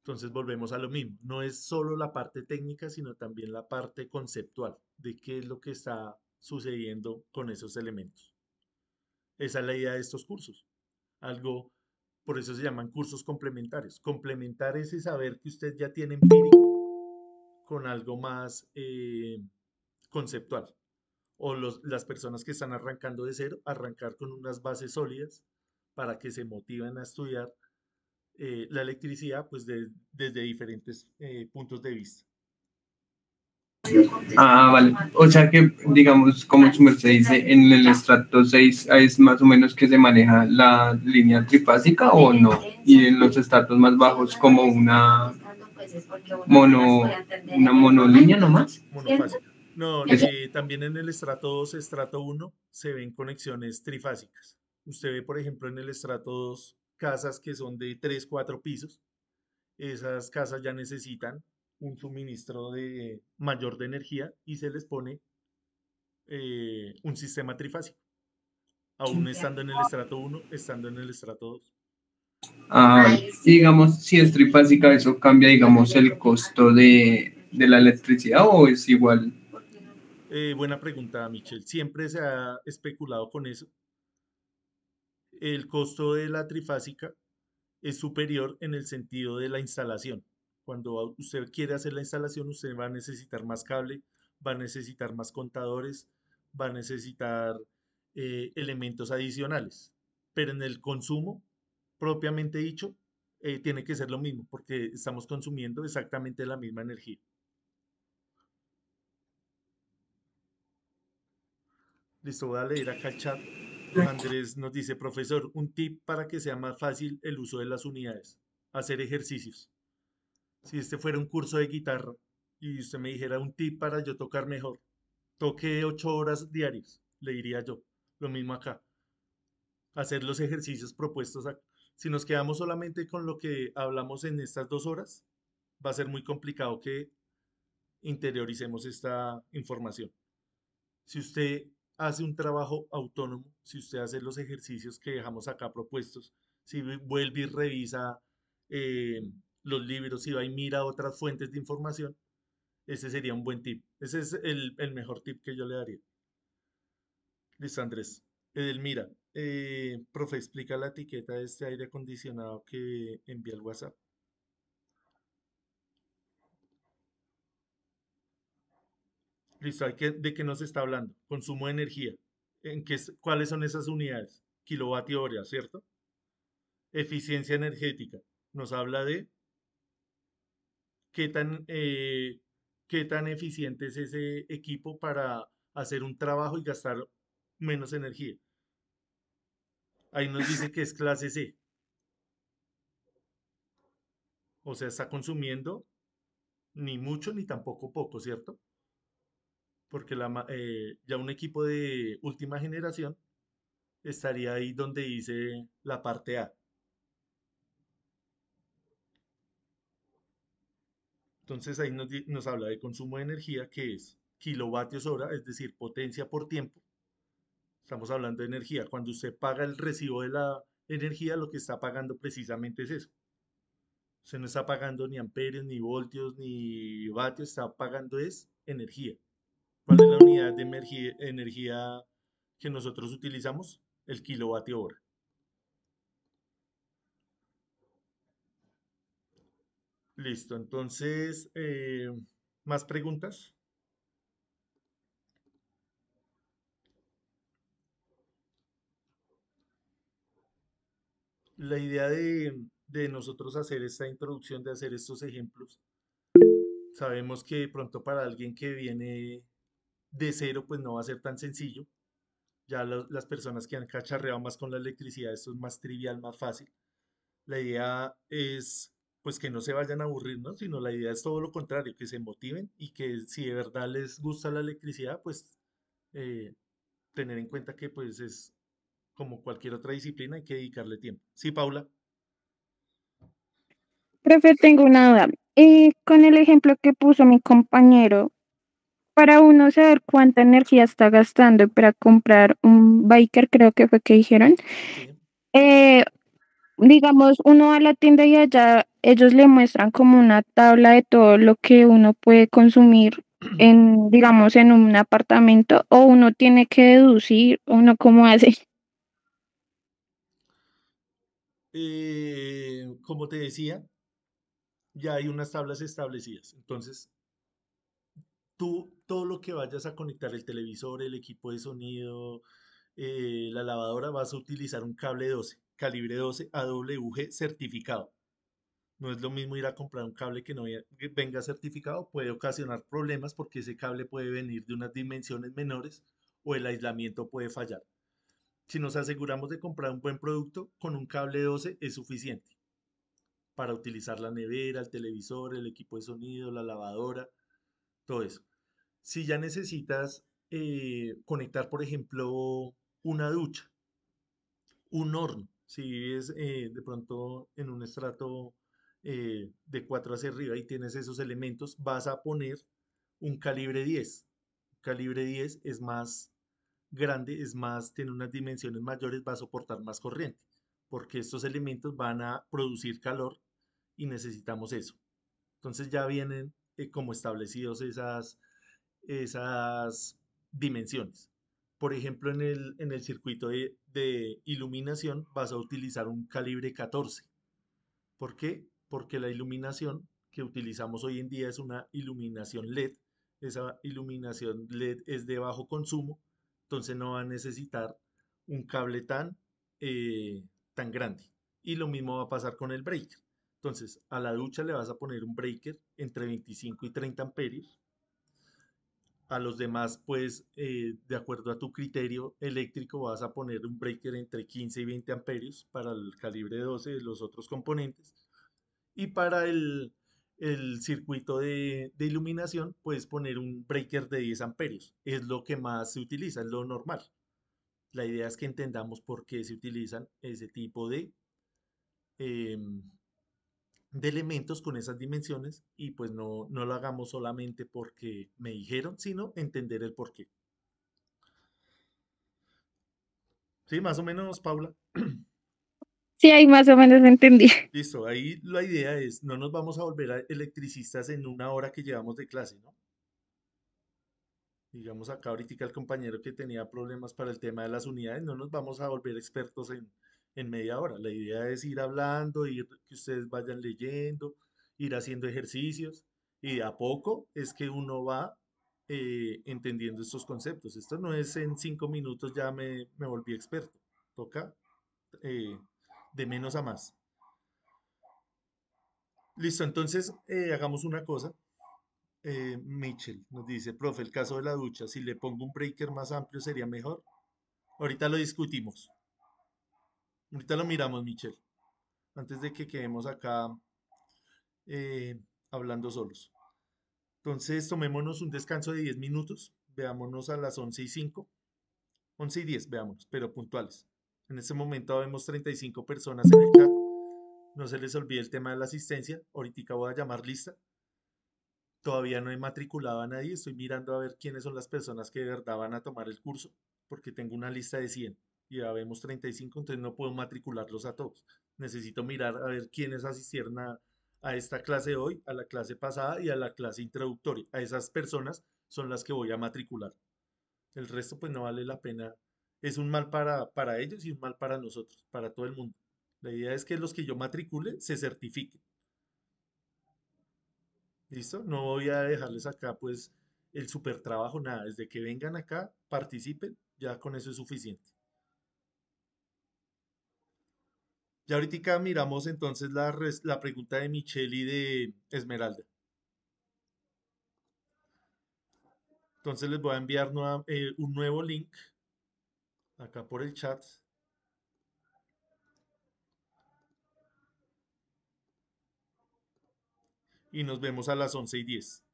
S1: Entonces volvemos a lo mismo. No es solo la parte técnica, sino también la parte conceptual de qué es lo que está sucediendo con esos elementos. Esa es la idea de estos cursos. Algo, por eso se llaman cursos complementarios. Complementar ese saber que usted ya tiene empírico con algo más conceptual. O las personas que están arrancando de cero, arrancar con unas bases sólidas para que se motiven a estudiar la electricidad pues desde diferentes puntos de vista.
S4: Ah, vale. O sea que, digamos, como su merced dice, en el estrato 6 es más o menos que se maneja la línea trifásica o no. Y en los estratos más bajos como mono, una monolínea nomás.
S1: Monofásica. No,
S4: Eso.
S1: también en el estrato 2, estrato 1, se ven conexiones trifásicas. Usted ve, por ejemplo, en el estrato 2 casas que son de 3 4 pisos. Esas casas ya necesitan un suministro mayor de energía y se les pone un sistema trifásico, aún estando en el estrato 1, estando en el estrato 2.
S4: Ah, vale. Y digamos, si es trifásica, ¿eso cambia, digamos, el costo de la electricidad o es igual?
S1: Buena pregunta, Michelle. Siempre se ha especulado con eso. El costo de la trifásica es superior en el sentido de la instalación. Cuando usted quiere hacer la instalación, usted va a necesitar más cable, va a necesitar más contadores, va a necesitar elementos adicionales, pero en el consumo propiamente dicho, tiene que ser lo mismo, porque estamos consumiendo exactamente la misma energía. Listo, voy a leer acá el chat. Andrés nos dice, profesor, un tip para que sea más fácil el uso de las unidades. Hacer ejercicios. Si este fuera un curso de guitarra y usted me dijera un tip para yo tocar mejor, toque 8 horas diarias, le diría yo. Lo mismo acá. Hacer los ejercicios propuestos acá. Si nos quedamos solamente con lo que hablamos en estas 2 horas, va a ser muy complicado que interioricemos esta información. Si usted hace un trabajo autónomo, si usted hace los ejercicios que dejamos acá propuestos, si vuelve y revisa eh, los libros, si va y mira otras fuentes de información, ese sería un buen tip. Ese es el mejor tip que yo le daría. Listo, Andrés. Edelmira, profe, explica la etiqueta de este aire acondicionado que envía el WhatsApp. Listo, ¿de qué nos está hablando? Consumo de energía. ¿Cuáles son esas unidades? Kilovatio hora, ¿cierto? Eficiencia energética. Nos habla de qué tan, eh, qué tan eficiente es ese equipo para hacer un trabajo y gastar menos energía. Ahí nos dice que es clase C. O sea, está consumiendo ni mucho ni tampoco poco, ¿cierto? Porque ya un equipo de última generación estaría ahí donde dice la parte A. Entonces ahí nos habla de consumo de energía, que es kilovatios hora, es decir, potencia por tiempo. Estamos hablando de energía. Cuando usted paga el recibo de la energía, lo que está pagando precisamente es eso. Usted no está pagando ni amperios, ni voltios, ni vatios, está pagando es energía. ¿Cuál es la unidad de energía que nosotros utilizamos? El kilovatio hora. Listo, entonces, ¿más preguntas? La idea de nosotros hacer esta introducción, de hacer estos ejemplos, sabemos que de pronto para alguien que viene de cero, pues no va a ser tan sencillo. Ya las personas que han cacharreado más con la electricidad, esto es más trivial, más fácil. La idea es, pues, que no se vayan a aburrir, ¿no? Sino la idea es todo lo contrario, que se motiven y que si de verdad les gusta la electricidad, pues, eh, tener en cuenta que, pues, es como cualquier otra disciplina, hay que dedicarle tiempo. Sí, Paula.
S2: Profe, tengo una duda. Con el ejemplo que puso mi compañero, para uno saber cuánta energía está gastando para comprar un biker, creo que fue que dijeron,
S1: Sí.
S2: eh, digamos, uno va a la tienda y allá ellos le muestran como una tabla de todo lo que uno puede consumir en, digamos, en un apartamento, o uno tiene que deducir, o uno cómo hace.
S1: Como te decía, ya hay unas tablas establecidas. Entonces, tú todo lo que vayas a conectar, el televisor, el equipo de sonido, la lavadora, vas a utilizar un cable 12, calibre 12 AWG certificado. No es lo mismo ir a comprar un cable que venga certificado, puede ocasionar problemas porque ese cable puede venir de unas dimensiones menores o el aislamiento puede fallar. Si nos aseguramos de comprar un buen producto, con un cable 12 es suficiente para utilizar la nevera, el televisor, el equipo de sonido, la lavadora, todo eso. Si ya necesitas conectar, por ejemplo, una ducha, un horno, si vives de pronto en un estrato de 4 hacia arriba y tienes esos elementos, vas a poner un calibre 10. Calibre 10 es más grande, es más, tiene unas dimensiones mayores, va a soportar más corriente, porque estos elementos van a producir calor y necesitamos eso. Entonces ya vienen como establecidos esas dimensiones. Por ejemplo, en el circuito de iluminación vas a utilizar un calibre 14. ¿Por qué? Porque la iluminación que utilizamos hoy en día es una iluminación LED. Esa iluminación LED es de bajo consumo, Entonces no va a necesitar un cable tan grande. Y lo mismo va a pasar con el breaker. Entonces, a la ducha le vas a poner un breaker entre 25 y 30 amperios. A los demás, pues, de acuerdo a tu criterio eléctrico, vas a poner un breaker entre 15 y 20 amperios para el calibre 12 de los otros componentes. Y para el circuito de iluminación, puedes poner un breaker de 10 amperios. Es lo que más se utiliza, es lo normal. La idea es que entendamos por qué se utilizan ese tipo em, de elementos con esas dimensiones y pues no lo hagamos solamente porque me dijeron, sino entender el por qué. Sí, más o menos, Paula.
S2: Sí, ahí más o menos entendí.
S1: Listo, ahí la idea es, no nos vamos a volver electricistas en una hora que llevamos de clase, ¿no? Digamos acá ahorita el compañero que tenía problemas para el tema de las unidades, no nos vamos a volver expertos en media hora. La idea es ir hablando, ir que ustedes vayan leyendo, ir haciendo ejercicios y de a poco es que uno va entendiendo estos conceptos. Esto no es en 5 minutos ya me volví experto. Toca eh, de menos a más. Listo, entonces hagamos una cosa. Mitchell nos dice, profe, el caso de la ducha, si le pongo un breaker más amplio sería mejor. Ahorita lo discutimos. Ahorita lo miramos, Michelle. Antes de que quedemos acá eh, hablando solos. Entonces, tomémonos un descanso de 10 minutos. Veámonos a las 11:05. 11:10, veámonos, pero puntuales. En este momento vemos 35 personas en el chat. No se les olvide el tema de la asistencia. Ahorita voy a llamar lista. Todavía no he matriculado a nadie. Estoy mirando a ver quiénes son las personas que de verdad van a tomar el curso, porque tengo una lista de 100 y ya vemos 35, entonces no puedo matricularlos a todos. Necesito mirar a ver quiénes asistieron a esta clase hoy, a la clase pasada y a la clase introductoria. A esas personas son las que voy a matricular. El resto pues no vale la pena. Es un mal para ellos y un mal para nosotros, para todo el mundo. La idea es que los que yo matricule se certifiquen. ¿Listo? No voy a dejarles acá pues el super trabajo, nada. Desde que vengan acá, participen, ya con eso es suficiente. Ya ahorita miramos entonces la pregunta de Michelle y de Esmeralda. Entonces les voy a enviar un nuevo link acá por el chat y nos vemos a las 11:10.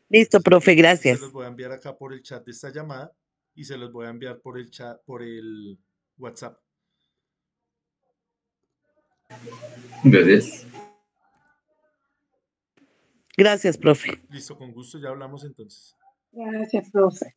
S5: Listo, profe,
S1: Se los
S5: gracias.
S1: voy a enviar acá por el chat de esta llamada y se los voy a enviar por el chat, por el WhatsApp.
S4: Gracias.
S5: Gracias, profe.
S1: Listo, con gusto, ya hablamos entonces.
S6: Gracias, profe.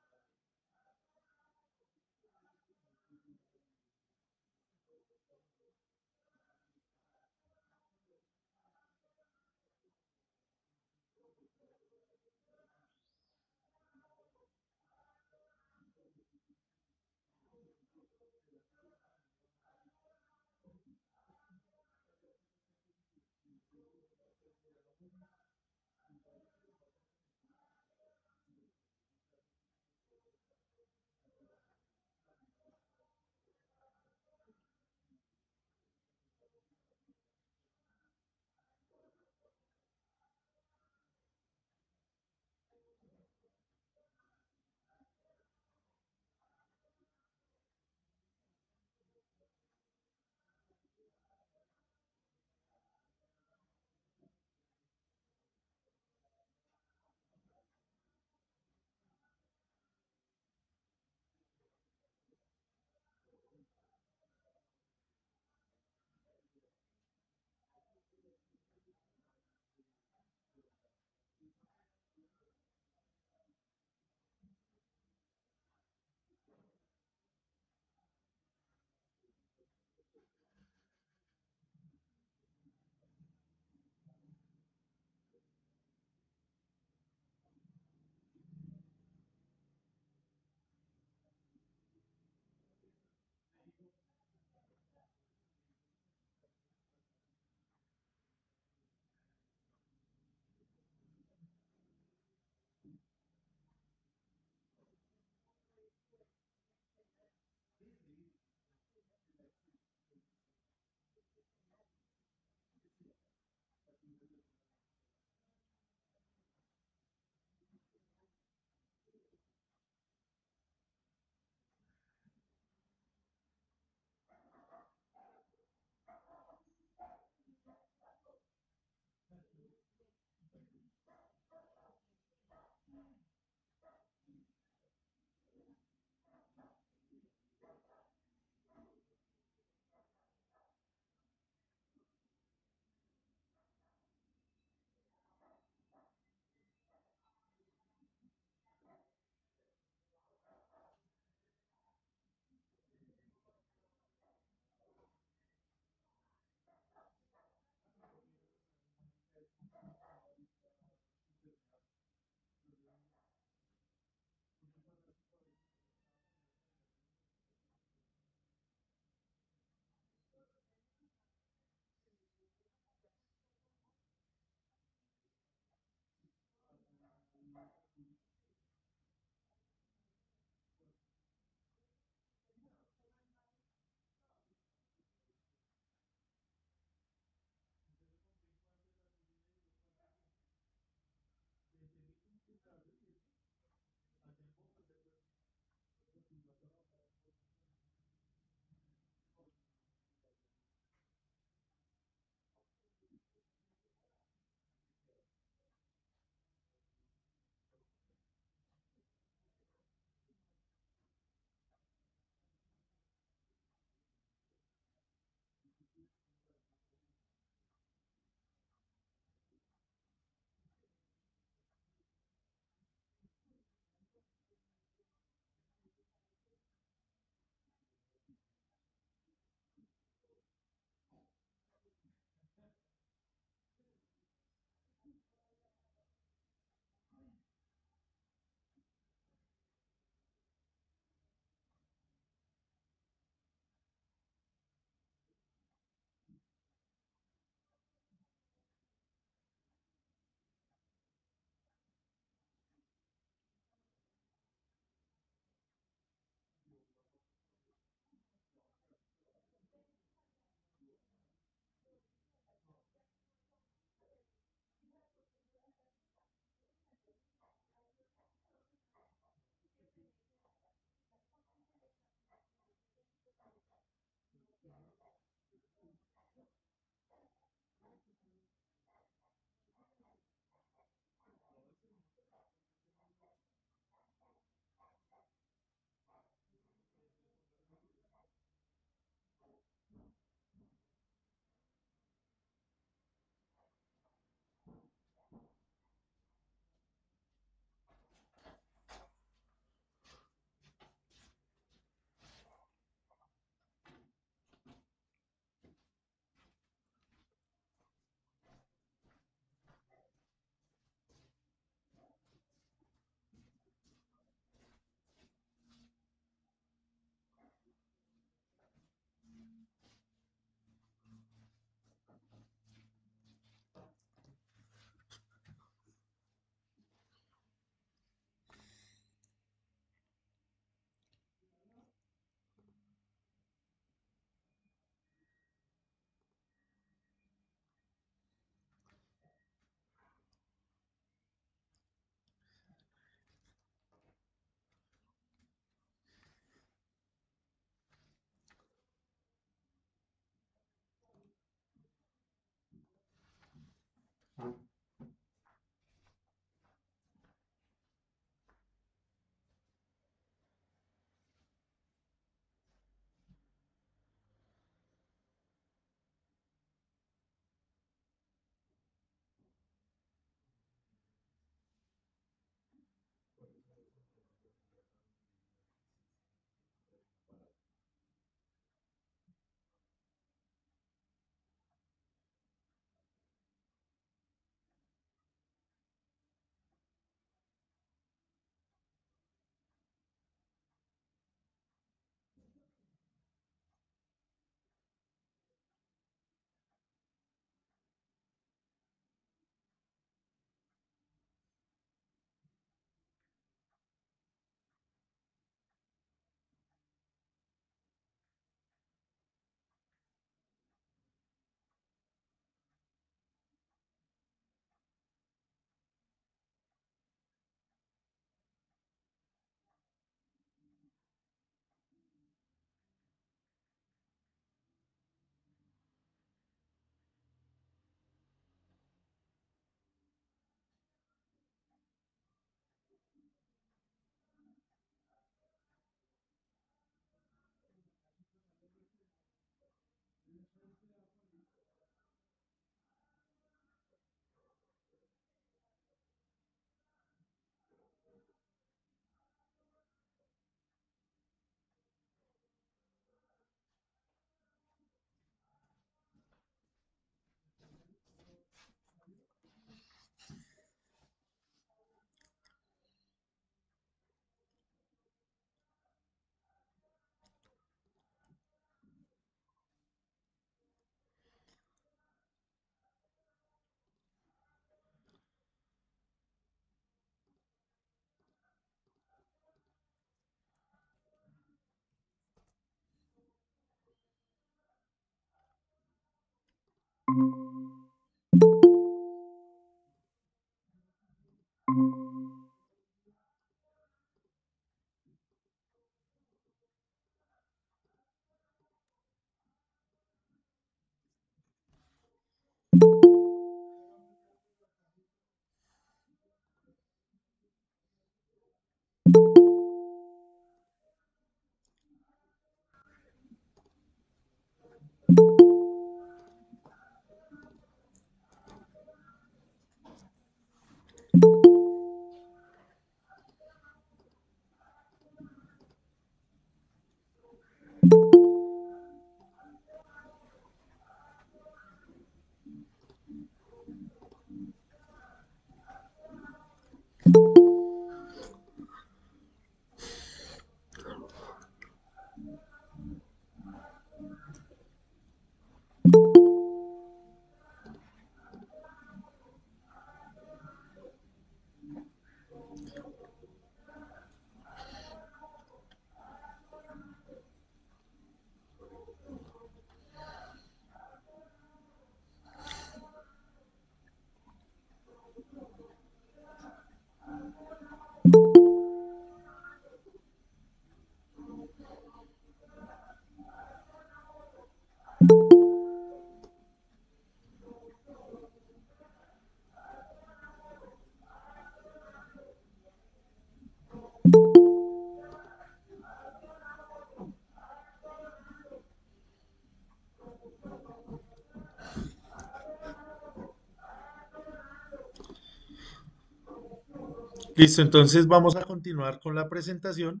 S1: Listo, entonces vamos a continuar con la presentación.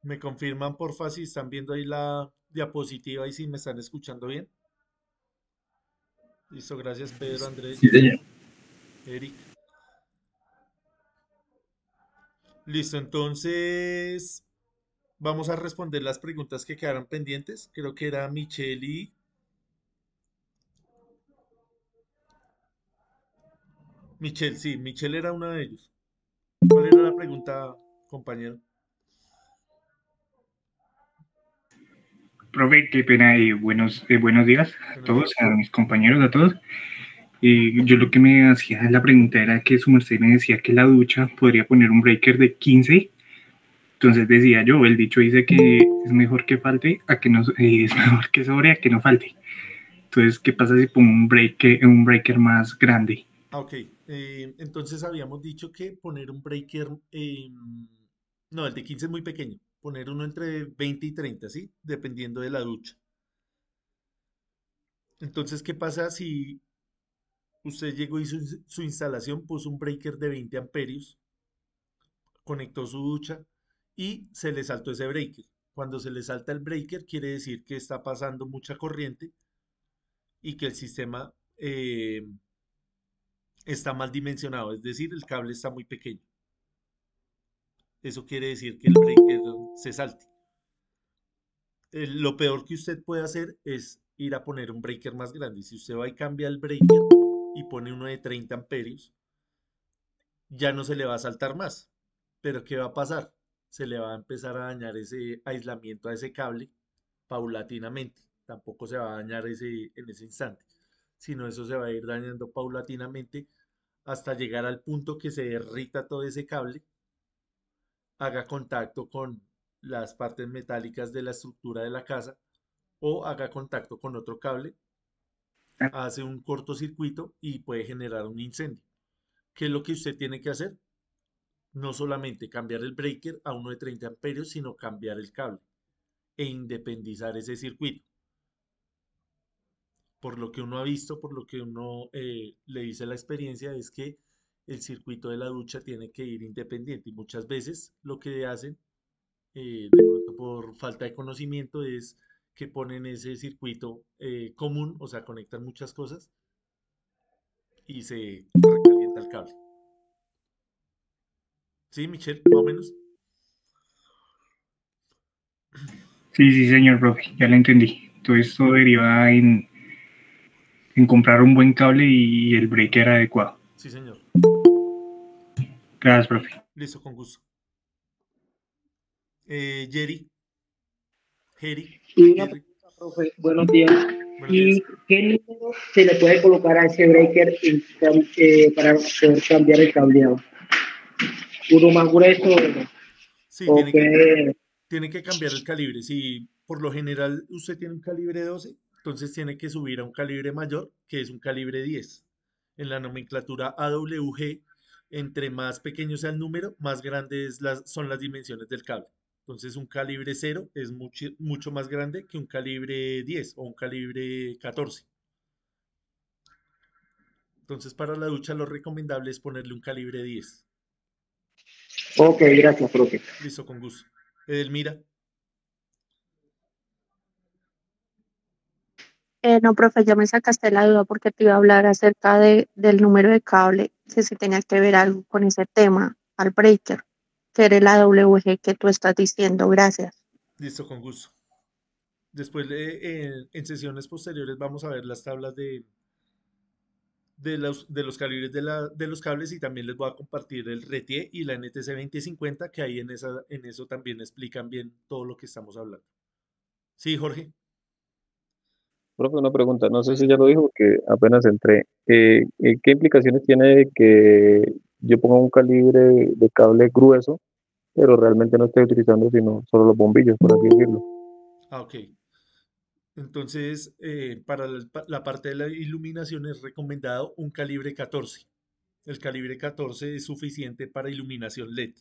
S1: Me confirman, porfa, si están viendo ahí la diapositiva y si me están escuchando bien. Listo, gracias Pedro, Andrés,
S4: Sí,
S1: Jerry,
S4: señor.
S1: Eric. Listo, entonces vamos a responder las preguntas que quedaron pendientes. Creo que era Michelle y Michelle, sí, Michelle era una de ellos. ¿Cuál era la pregunta, compañero?
S6: Profe, qué pena, buenos días a
S1: Buenos
S6: todos,
S1: días.
S6: a mis compañeros, a todos. Yo lo que me hacía la pregunta era que su merced me decía que la ducha podría poner un breaker de 15. Entonces decía yo, el dicho dice que es mejor que falte a que no, es mejor que sobre a que no falte. Entonces, ¿qué pasa si pongo un breaker más grande?
S1: Ok, entonces habíamos dicho que poner un breaker, no, el de 15 es muy pequeño, poner uno entre 20 y 30, ¿sí? Dependiendo de la ducha. Entonces, ¿qué pasa si usted llegó y su instalación puso un breaker de 20 amperios, conectó su ducha y se le saltó ese breaker? Cuando se le salta el breaker, quiere decir que está pasando mucha corriente y que el sistema está mal dimensionado, es decir, el cable está muy pequeño. Eso quiere decir que el breaker se salte. Lo peor que usted puede hacer es ir a poner un breaker más grande. Si usted va y cambia el breaker y pone uno de 30 amperios, ya no se le va a saltar más. Pero ¿qué va a pasar? Se le va a empezar a dañar ese aislamiento a ese cable paulatinamente. Tampoco se va a dañar en ese instante, sino eso se va a ir dañando paulatinamente hasta llegar al punto que se derrita todo ese cable, haga contacto con las partes metálicas de la estructura de la casa o haga contacto con otro cable, hace un cortocircuito y puede generar un incendio. ¿Qué es lo que usted tiene que hacer? No solamente cambiar el breaker a uno de 30 amperios, sino cambiar el cable e independizar ese circuito. Por lo que uno ha visto, por lo que uno le dice la experiencia, es que el circuito de la ducha tiene que ir independiente y muchas veces lo que hacen, de pronto por falta de conocimiento, es que ponen ese circuito común, o sea, conectan muchas cosas y se recalienta el cable. ¿Sí, Michelle? Más o menos.
S6: Sí, sí, señor, profe, ya lo entendí. Todo esto deriva en comprar un buen cable y el breaker adecuado.
S1: Sí, señor.
S6: Gracias, profe.
S1: Listo, con gusto. Jerry, Jerry,
S7: Y una
S1: Jerry,
S7: pregunta, profe, buenos días.
S1: buenos días.
S7: ¿Y qué número se le puede colocar a ese breaker para poder cambiar el cableado? ¿Uno más grueso
S1: Sí,
S7: o qué?
S1: tiene que cambiar el calibre. Si por lo general usted tiene un calibre 12, entonces tiene que subir a un calibre mayor, que es un calibre 10. En la nomenclatura AWG, entre más pequeño sea el número, más grandes son las dimensiones del cable. Entonces un calibre 0 es mucho, mucho más grande que un calibre 10 o un calibre 14. Entonces para la ducha lo recomendable es ponerle un calibre 10.
S7: Ok, gracias, profe.
S1: Listo, con gusto. Edelmira,
S8: No, profe, ya me sacaste la duda porque te iba a hablar acerca del número de cable, que si tenía que ver algo con ese tema, al breaker, que era el AWG que tú estás diciendo. Gracias.
S1: listo, con gusto. Después en sesiones posteriores vamos a ver las tablas de los calibres de los cables y también les voy a compartir el RETIE y la NTC 2050 que ahí en eso también explican bien todo lo que estamos hablando. Sí, Jorge.
S3: Profe, una pregunta, no sé si ya lo dijo, que apenas entré. ¿Qué implicaciones tiene que yo ponga un calibre de cable grueso, pero realmente no estoy utilizando sino solo los bombillos, por así decirlo?
S1: Ah, ok. Entonces, para la parte de la iluminación es recomendado un calibre 14. El calibre 14 es suficiente para iluminación LED.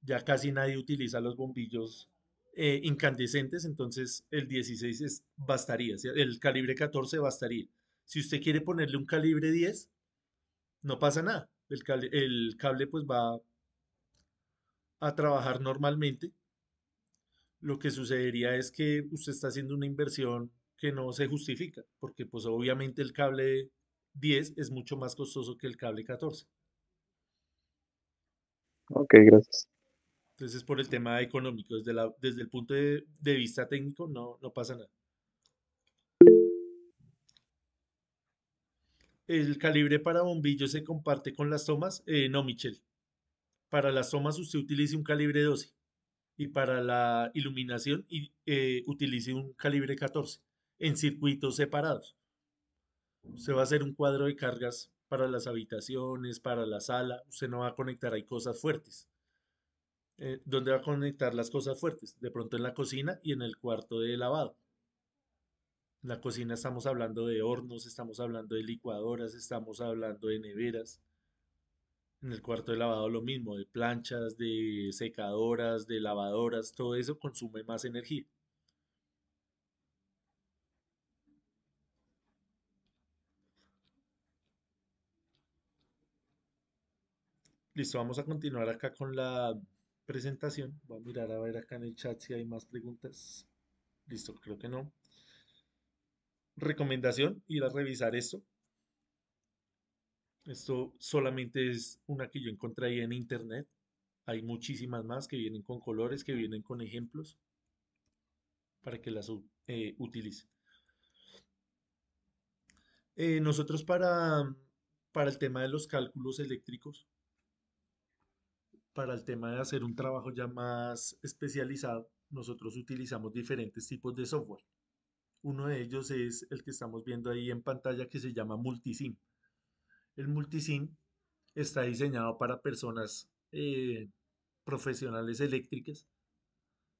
S1: Ya casi nadie utiliza los bombillos incandescentes, entonces el 16 bastaría, ¿sí? El calibre 14 bastaría. Si usted quiere ponerle un calibre 10, no pasa nada. El cable pues va a trabajar normalmente, lo que sucedería es que usted está haciendo una inversión que no se justifica, porque pues obviamente el cable 10 es mucho más costoso que el cable 14.
S3: Ok, gracias.
S1: Entonces, por el tema económico, desde el punto de vista técnico, no pasa nada. ¿El calibre para bombillo se comparte con las tomas? No, Michelle. Para las tomas usted utilice un calibre 12 y para la iluminación utilice un calibre 14 en circuitos separados. Usted va a hacer un cuadro de cargas para las habitaciones, para la sala. Usted no va a conectar ahí cosas fuertes. ¿Dónde va a conectar las cosas fuertes? De pronto en la cocina y en el cuarto de lavado. En la cocina estamos hablando de hornos, estamos hablando de licuadoras, estamos hablando de neveras. En el cuarto de lavado lo mismo, de planchas, de secadoras, de lavadoras, todo eso consume más energía. Listo, vamos a continuar acá con la presentación. Voy a mirar a ver acá en el chat si hay más preguntas. Listo, creo que no. Recomendación, ir a revisar esto. Esto solamente es una que yo encontré ahí en internet. Hay muchísimas más que vienen con colores, que vienen con ejemplos para que las utilice. Nosotros para el tema de los cálculos eléctricos, para el tema de hacer un trabajo ya más especializado, nosotros utilizamos diferentes tipos de software. Uno de ellos es el que estamos viendo ahí en pantalla que se llama Multisim. El Multisim está diseñado para personas profesionales eléctricas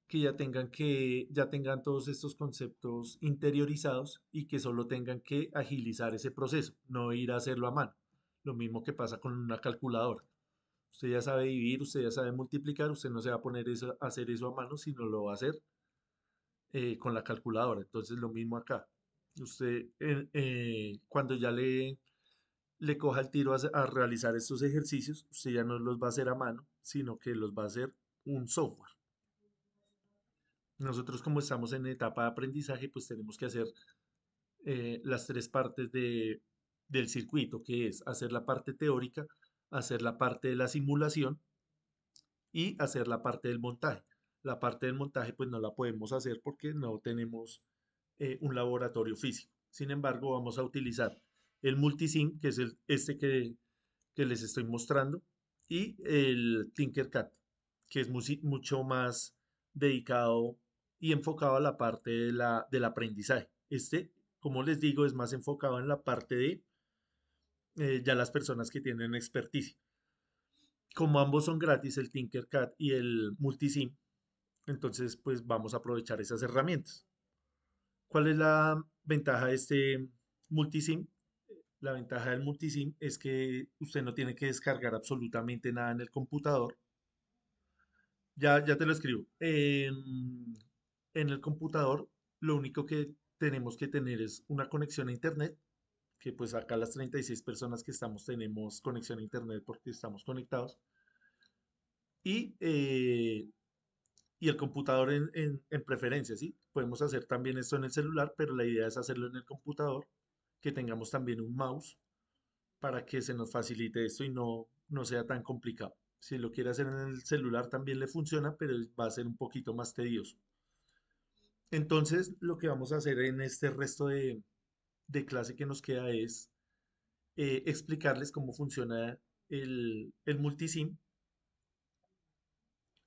S1: que ya tengan todos estos conceptos interiorizados y que solo tengan que agilizar ese proceso, no ir a hacerlo a mano. Lo mismo que pasa con una calculadora. Usted ya sabe dividir, usted ya sabe multiplicar, usted no se va a poner a hacer eso a mano, sino lo va a hacer con la calculadora. Entonces lo mismo acá. Usted cuando ya le coja el tiro a realizar estos ejercicios, usted ya no los va a hacer a mano, sino que los va a hacer un software. Nosotros como estamos en etapa de aprendizaje, pues tenemos que hacer las tres partes del circuito, que es hacer la parte teórica, hacer la parte de la simulación y hacer la parte del montaje. La parte del montaje pues no la podemos hacer porque no tenemos un laboratorio físico. Sin embargo, vamos a utilizar el Multisim, que es este que les estoy mostrando, y el Tinkercad, que es mucho más dedicado y enfocado a la parte del aprendizaje. Este, como les digo, es más enfocado en la parte de ya las personas que tienen experticia. Como ambos son gratis, el Tinkercad y el Multisim, entonces pues vamos a aprovechar esas herramientas. ¿Cuál es la ventaja de este Multisim? La ventaja del Multisim es que usted no tiene que descargar absolutamente nada en el computador. Ya te lo escribo. En el computador, lo único que tenemos que tener es una conexión a internet, que pues acá las 36 personas que estamos tenemos conexión a internet porque estamos conectados. Y, eh, y el computador en preferencia, ¿sí? Podemos hacer también esto en el celular, pero la idea es hacerlo en el computador, que tengamos también un mouse para que se nos facilite esto y no sea tan complicado. Si lo quiere hacer en el celular también le funciona, pero va a ser un poquito más tedioso. Entonces, lo que vamos a hacer en este resto de clase que nos queda es explicarles cómo funciona el multisim,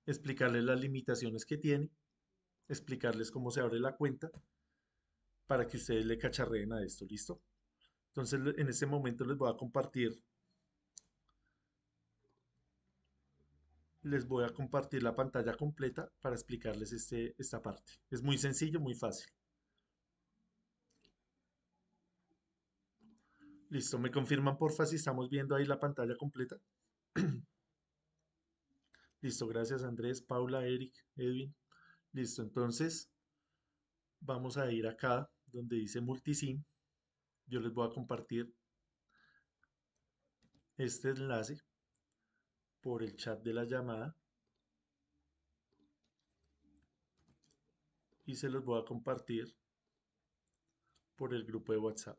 S1: explicarles las limitaciones que tiene, explicarles cómo se abre la cuenta para que ustedes le cacharreen a esto, ¿listo? Entonces, en este momento les voy a compartir la pantalla completa para explicarles esta parte. Es muy sencillo, muy fácil. Listo, ¿me confirman porfa si estamos viendo ahí la pantalla completa? Listo, gracias Andrés, Paula, Eric, Edwin. Listo, entonces vamos a ir acá donde dice Multisim. Yo les voy a compartir este enlace por el chat de la llamada. y se los voy a compartir por el grupo de WhatsApp.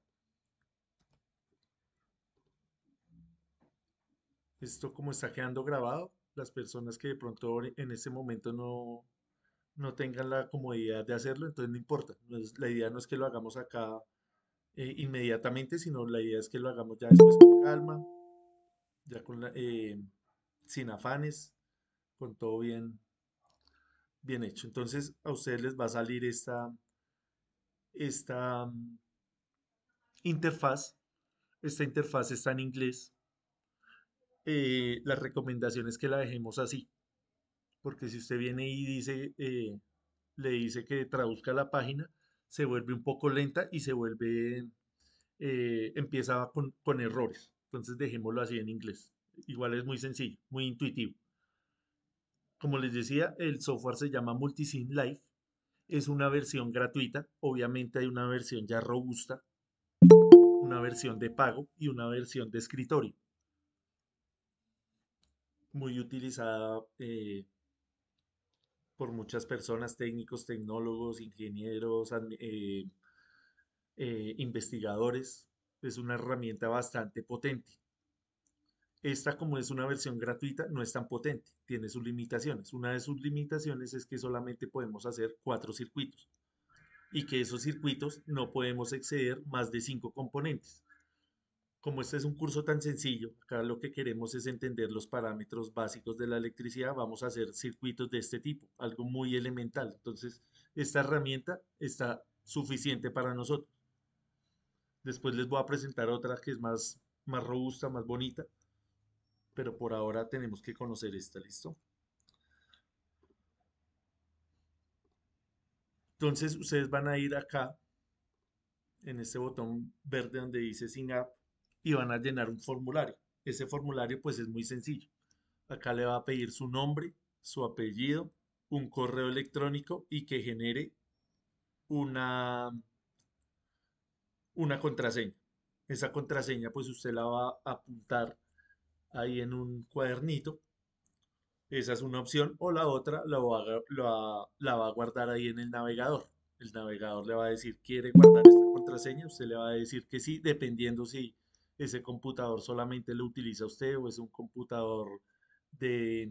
S1: Esto como está quedando grabado, las personas que de pronto en este momento no tengan la comodidad de hacerlo, entonces no importa. La idea no es que lo hagamos acá inmediatamente, sino la idea es que lo hagamos ya después con calma, ya sin afanes, con todo bien hecho. Entonces a ustedes les va a salir esta interfaz. Esta interfaz está en inglés. La recomendación es que la dejemos así, porque si usted viene y le dice que traduzca la página, se vuelve un poco lenta y empieza con errores. Entonces dejémoslo así en inglés. Igual es muy sencillo, muy intuitivo. Como les decía, el software se llama Multisim Live. Es una versión gratuita. Obviamente hay una versión ya robusta, una versión de pago y una versión de escritorio. Muy utilizada por muchas personas, técnicos, tecnólogos, ingenieros, investigadores. Es una herramienta bastante potente. Esta, como es una versión gratuita, no es tan potente, tiene sus limitaciones. Una de sus limitaciones es que solamente podemos hacer 4 circuitos y que esos circuitos no podemos exceder más de 5 componentes. Como este es un curso tan sencillo, acá lo que queremos es entender los parámetros básicos de la electricidad, vamos a hacer circuitos de este tipo, algo muy elemental. Entonces, esta herramienta está suficiente para nosotros. Después les voy a presentar otra que es más robusta, más bonita, pero por ahora tenemos que conocer esta, ¿listo? Entonces, ustedes van a ir acá, en este botón verde donde dice Sign Up, y van a llenar un formulario. Ese formulario pues es muy sencillo. Acá le va a pedir su nombre, su apellido, un correo electrónico y que genere una, una contraseña. Esa contraseña pues usted la va a apuntar ahí en un cuadernito. Esa es una opción. O la otra la va a guardar ahí en el navegador. El navegador le va a decir, ¿quiere guardar esta contraseña? Usted le va a decir que sí, dependiendo si ese computador solamente lo utiliza usted o es un computador de,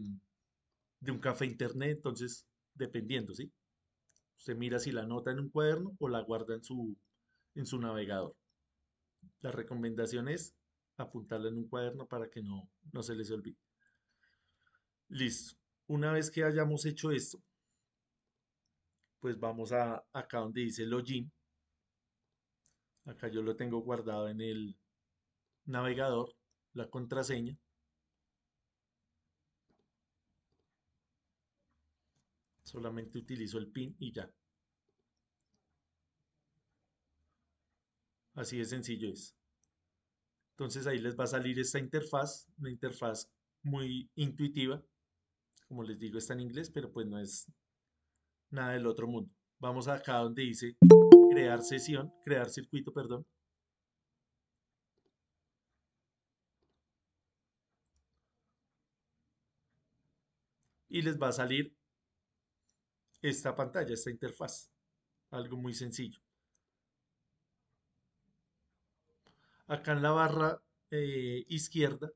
S1: de un café internet. Entonces, dependiendo, ¿sí? Usted mira si la anota en un cuaderno o la guarda en su navegador. La recomendación es apuntarla en un cuaderno para que no se les olvide. Listo. Una vez que hayamos hecho esto, pues vamos a acá donde dice login. Acá yo lo tengo guardado en el navegador, la contraseña. Solamente utilizo el PIN y ya. Así de sencillo es. Entonces ahí les va a salir esta interfaz, una interfaz muy intuitiva. Como les digo, está en inglés, pero pues no es nada del otro mundo. Vamos acá donde dice crear sesión, crear circuito, perdón. Y les va a salir esta pantalla, esta interfaz. Algo muy sencillo. Acá en la barra izquierda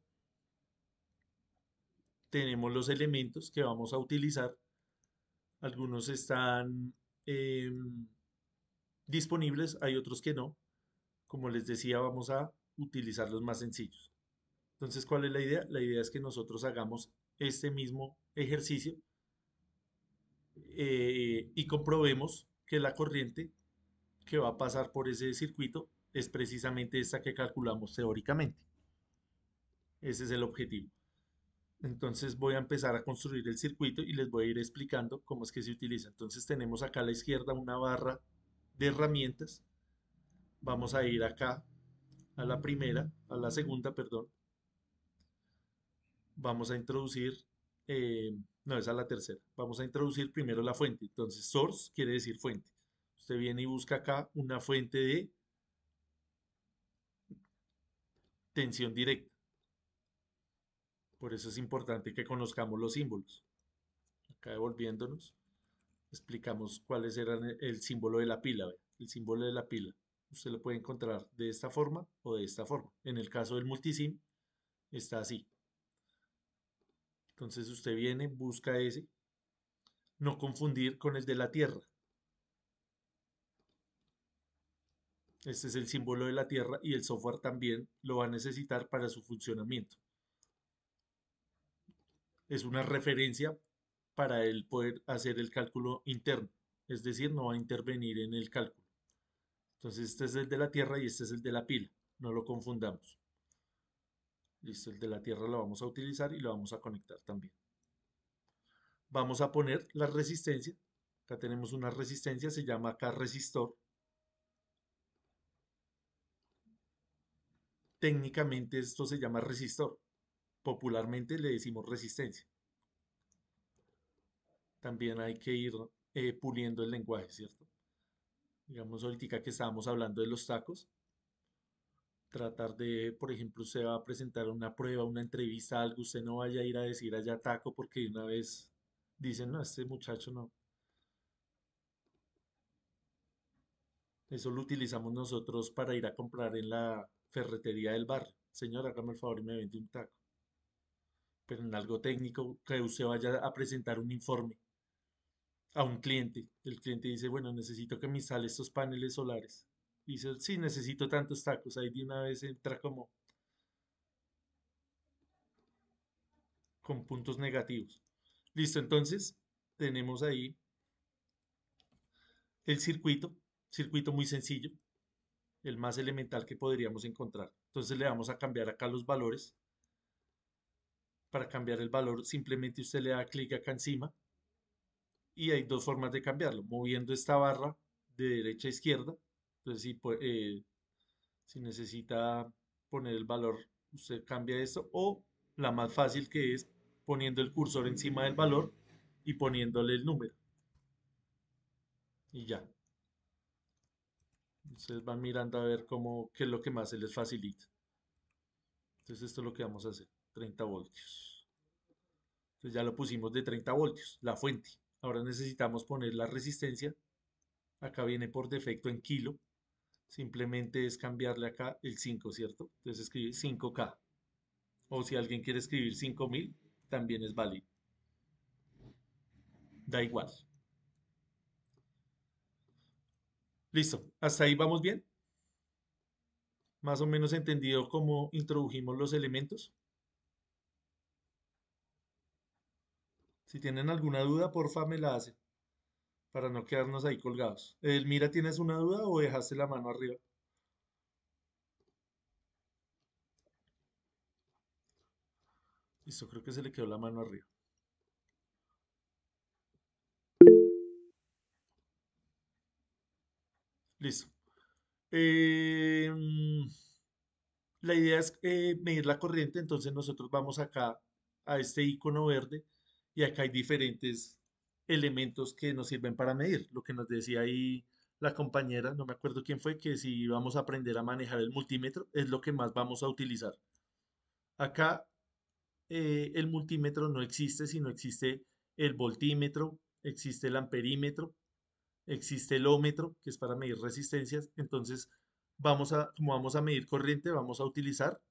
S1: tenemos los elementos que vamos a utilizar. Algunos están disponibles, hay otros que no. Como les decía, vamos a utilizar los más sencillos. Entonces, ¿cuál es la idea? La idea es que nosotros hagamos este mismo ejercicio y comprobemos que la corriente que va a pasar por ese circuito es precisamente esta que calculamos teóricamente. Ese es el objetivo. Entonces voy a empezar a construir el circuito y les voy a ir explicando cómo es que se utiliza. Entonces tenemos acá a la izquierda una barra de herramientas. Vamos a ir acá a la segunda, perdón. Vamos a introducir, no, es a la tercera. Vamos a introducir primero la fuente. Entonces source quiere decir fuente. Usted viene y busca acá una fuente de tensión directa. Por eso es importante que conozcamos los símbolos. Acá devolviéndonos. explicamos cuáles eran el símbolo de la pila. ¿Ve? El símbolo de la pila. Usted lo puede encontrar de esta forma o de esta forma. En el caso del multisim está así. Entonces usted viene, busca ese. No confundir con el de la Tierra. Este es el símbolo de la Tierra y el software también lo va a necesitar para su funcionamiento. Es una referencia para él poder hacer el cálculo interno, es decir, no va a intervenir en el cálculo. Entonces este es el de la Tierra y este es el de la pila, no lo confundamos. Listo, el de la Tierra lo vamos a utilizar y lo vamos a conectar también. Vamos a poner la resistencia, acá tenemos una resistencia, se llama acá resistor. Técnicamente esto se llama resistor, popularmente le decimos resistencia. También hay que ir puliendo el lenguaje, ¿cierto? Digamos ahorita que estábamos hablando de los tacos, tratar de, por ejemplo, usted va a presentar una prueba, una entrevista, algo, usted no vaya a ir a decir allá taco porque de una vez dicen, no, este muchacho no. Eso lo utilizamos nosotros para ir a comprar en la ferretería del barrio. Señor, hágame el favor y me vende un taco. Pero en algo técnico, que usted vaya a presentar un informe a un cliente. El cliente dice, bueno, necesito que me instale estos paneles solares. Y dice, sí, necesito tantos tacos. Ahí de una vez entra como con puntos negativos. Listo, entonces tenemos ahí el circuito muy sencillo, el más elemental que podríamos encontrar. Entonces le vamos a cambiar acá los valores. Para cambiar el valor, simplemente usted le da clic acá encima y hay dos formas de cambiarlo, moviendo esta barra de derecha a izquierda. Entonces, si necesita poner el valor, usted cambia esto, o la más fácil que es poniendo el cursor encima del valor y poniéndole el número. Y ya. Ustedes van mirando a ver qué es lo que más se les facilita. Entonces esto es lo que vamos a hacer, 30 voltios. Entonces ya lo pusimos de 30 voltios, la fuente. Ahora necesitamos poner la resistencia. Acá viene por defecto en kilo. Simplemente es cambiarle acá el 5, ¿cierto? Entonces escribe 5K. O si alguien quiere escribir 5000, también es válido. Da igual. Listo. ¿Hasta ahí vamos bien? Más o menos entendido cómo introdujimos los elementos. Si tienen alguna duda, porfa me la hacen para no quedarnos ahí colgados. Elmira, ¿tienes una duda o dejaste la mano arriba? Listo, creo que se le quedó la mano arriba. Listo. Eh, la idea es medir la corriente, entonces nosotros vamos acá a este icono verde y acá hay diferentes elementos que nos sirven para medir. Lo que nos decía ahí la compañera, no me acuerdo quién fue, que si vamos a aprender a manejar el multímetro es lo que más vamos a utilizar. Acá el multímetro no existe, sino existe el voltímetro, existe el amperímetro, existe el ómetro, que es para medir resistencias. Entonces, como vamos a medir corriente, vamos a utilizar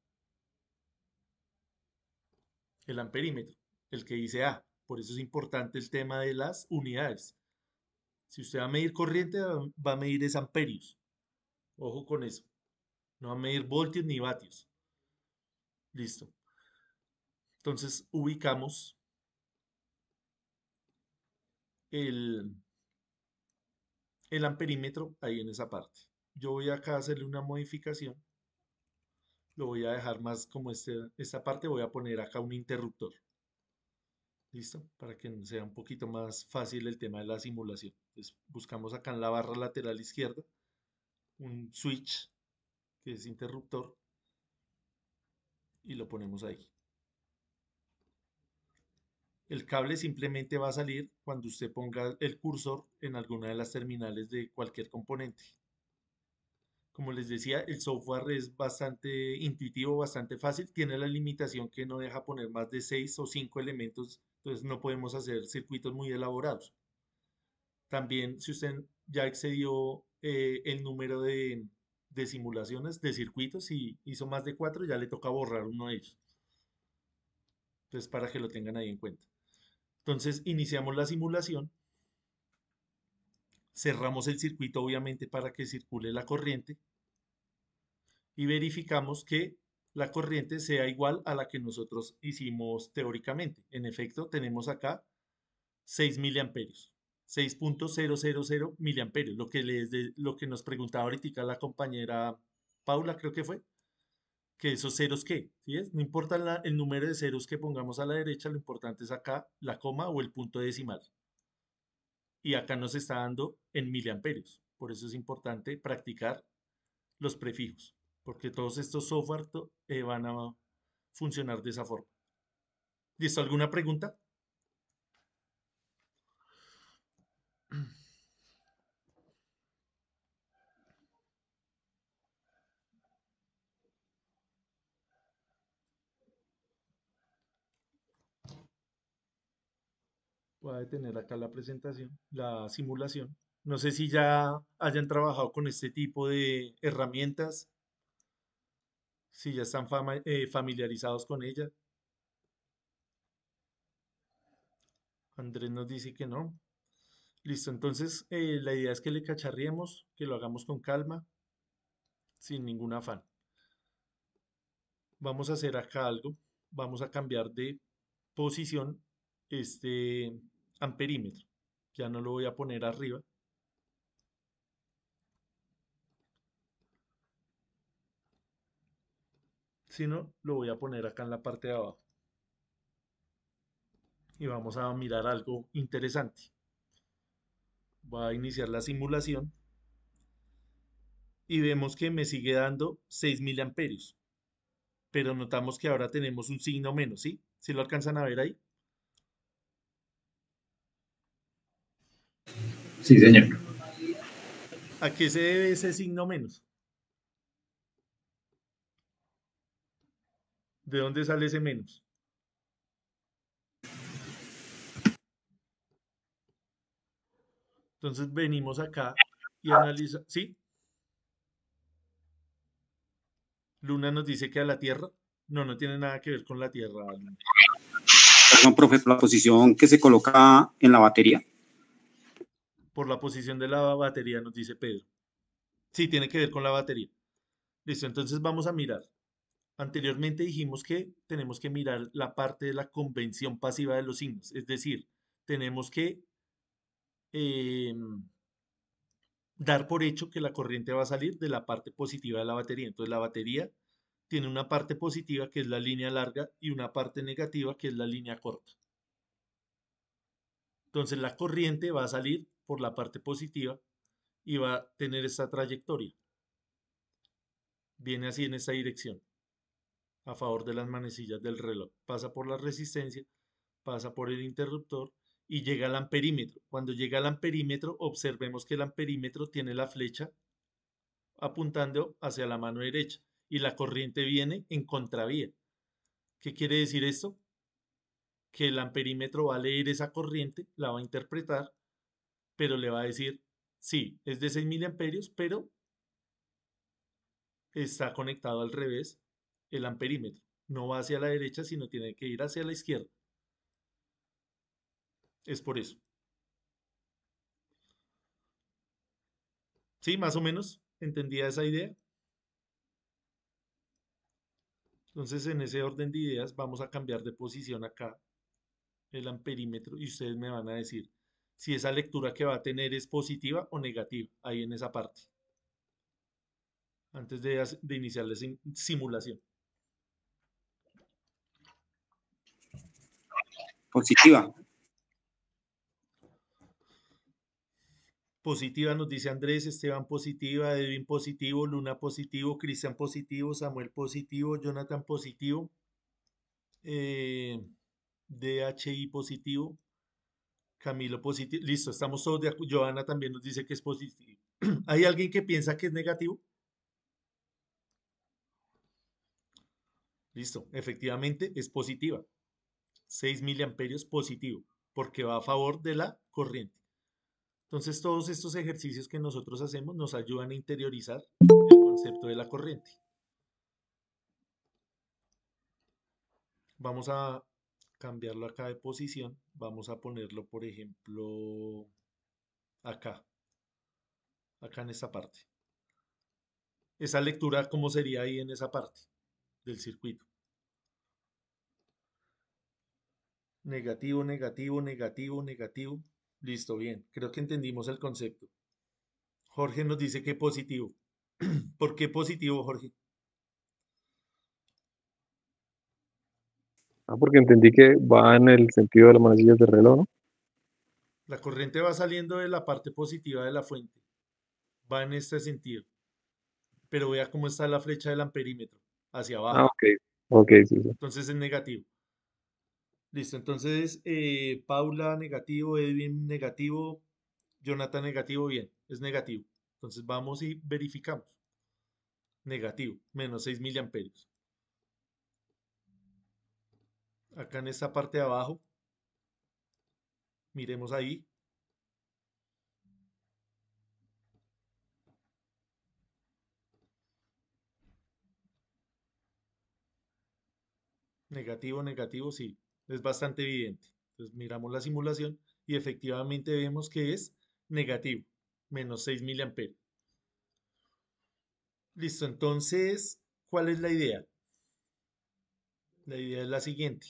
S1: el amperímetro, el que dice A. Por eso es importante el tema de las unidades. Si usted va a medir corriente, va a medir es amperios. Ojo con eso. No va a medir voltios ni vatios. Listo. Entonces ubicamos el, el amperímetro ahí en esa parte. Yo voy acá a hacerle una modificación. Lo voy a dejar más como esta parte. Voy a poner acá un interruptor. ¿Listo? Para que sea un poquito más fácil el tema de la simulación. Entonces buscamos acá en la barra lateral izquierda un switch que es interruptor y lo ponemos ahí. El cable simplemente va a salir cuando usted ponga el cursor en alguna de las terminales de cualquier componente. Como les decía, el software es bastante intuitivo, bastante fácil. Tiene la limitación que no deja poner más de 6 o 5 elementos, entonces no podemos hacer circuitos muy elaborados. También, si usted ya excedió el número de simulaciones, de circuitos, y hizo más de 4, ya le toca borrar uno de ellos. Entonces, para que lo tengan ahí en cuenta. Entonces, iniciamos la simulación, cerramos el circuito, obviamente, para que circule la corriente, y verificamos que la corriente sea igual a la que nosotros hicimos teóricamente. En efecto, tenemos acá 6 miliamperios, 6.000 miliamperios, lo que nos preguntaba ahorita la compañera Paula, creo que fue, que esos ceros qué, ¿sí es? No importa el número de ceros que pongamos a la derecha, lo importante es acá la coma o el punto decimal. Y acá nos está dando en miliamperios. Por eso es importante practicar los prefijos, porque todos estos software van a funcionar de esa forma. ¿Listo? ¿Alguna pregunta? Voy a detener acá la presentación, la simulación. No sé si ya hayan trabajado con este tipo de herramientas, si ya están familiarizados con ella. Andrés nos dice que no. Listo, entonces la idea es que le cacharriemos, que lo hagamos con calma, sin ningún afán. Vamos a hacer acá algo. Vamos a cambiar de posición este amperímetro. Ya no lo voy a poner arriba. Sino lo voy a poner acá en la parte de abajo. Y vamos a mirar algo interesante. Voy a iniciar la simulación y vemos que me sigue dando 6 miliamperios. Pero notamos que ahora tenemos un signo menos, ¿sí? ¿Sí lo alcanzan a ver ahí?
S9: Sí, señor.
S1: ¿A qué se debe ese signo menos? ¿De dónde sale ese menos? Entonces venimos acá y analizamos. ¿Sí? Luna nos dice que a la Tierra. No, no tiene nada que ver con la Tierra, Luna.
S9: Perdón, profe, por la posición que se coloca en la batería.
S1: Por la posición de la batería, nos dice Pedro. Sí, tiene que ver con la batería. Listo, entonces vamos a mirar. Anteriormente dijimos que tenemos que mirar la parte de la convención pasiva de los signos. Es decir, tenemos que dar por hecho que la corriente va a salir de la parte positiva de la batería. Entonces la batería tiene una parte positiva que es la línea larga y una parte negativa que es la línea corta. Entonces la corriente va a salir por la parte positiva y va a tener esta trayectoria. Viene así en esta dirección, a favor de las manecillas del reloj. Pasa por la resistencia, pasa por el interruptor y llega al amperímetro. Cuando llega al amperímetro, observemos que el amperímetro tiene la flecha apuntando hacia la mano derecha y la corriente viene en contravía. ¿Qué quiere decir esto? Que el amperímetro va a leer esa corriente, la va a interpretar, pero le va a decir, sí, es de 6 miliamperios, pero está conectado al revés el amperímetro. No va hacia la derecha, sino tiene que ir hacia la izquierda. Es por eso. ¿Sí? Más o menos. ¿Entendía esa idea? Entonces, en ese orden de ideas, vamos a cambiar de posición acá el amperímetro y ustedes me van a decir si esa lectura que va a tener es positiva o negativa, ahí en esa parte, antes de iniciar la simulación.
S9: Positiva.
S1: Positiva nos dice Andrés, Esteban positiva, Edwin positivo, Luna positivo, Cristian positivo, Samuel positivo, Jonathan positivo, DHI positivo, Camilo positivo. Listo, estamos todos de acuerdo. Joana también nos dice que es positivo. ¿Hay alguien que piensa que es negativo? Listo, efectivamente es positiva. 6 miliamperios positivo, porque va a favor de la corriente. Entonces, todos estos ejercicios que nosotros hacemos nos ayudan a interiorizar el concepto de la corriente. Vamos a cambiarlo acá de posición. Vamos a ponerlo, por ejemplo, acá en esta parte. Esa lectura, ¿cómo sería ahí en esa parte del circuito? Negativo, negativo, negativo, negativo. Listo, bien. Creo que entendimos el concepto. Jorge nos dice que positivo. ¿Por qué positivo, Jorge?
S3: Porque entendí que va en el sentido de las manecillas del reloj, ¿no?
S1: La corriente va saliendo de la parte positiva de la fuente. Va en este sentido. Pero vea cómo está la flecha del amperímetro. Hacia
S3: Ah,
S1: abajo.
S3: ok. Ok, sí, sí.
S1: Entonces es negativo. Listo. Entonces, Paula negativo, Edwin negativo, Jonathan negativo, bien. Es negativo. Entonces vamos y verificamos. Negativo. Menos 6 miliamperios. Acá en esta parte de abajo. Miremos ahí. Negativo, negativo, sí. Es bastante evidente. Entonces miramos la simulación y efectivamente vemos que es negativo. Menos 6 miliamperios. Listo. Entonces, ¿cuál es la idea? La idea es la siguiente.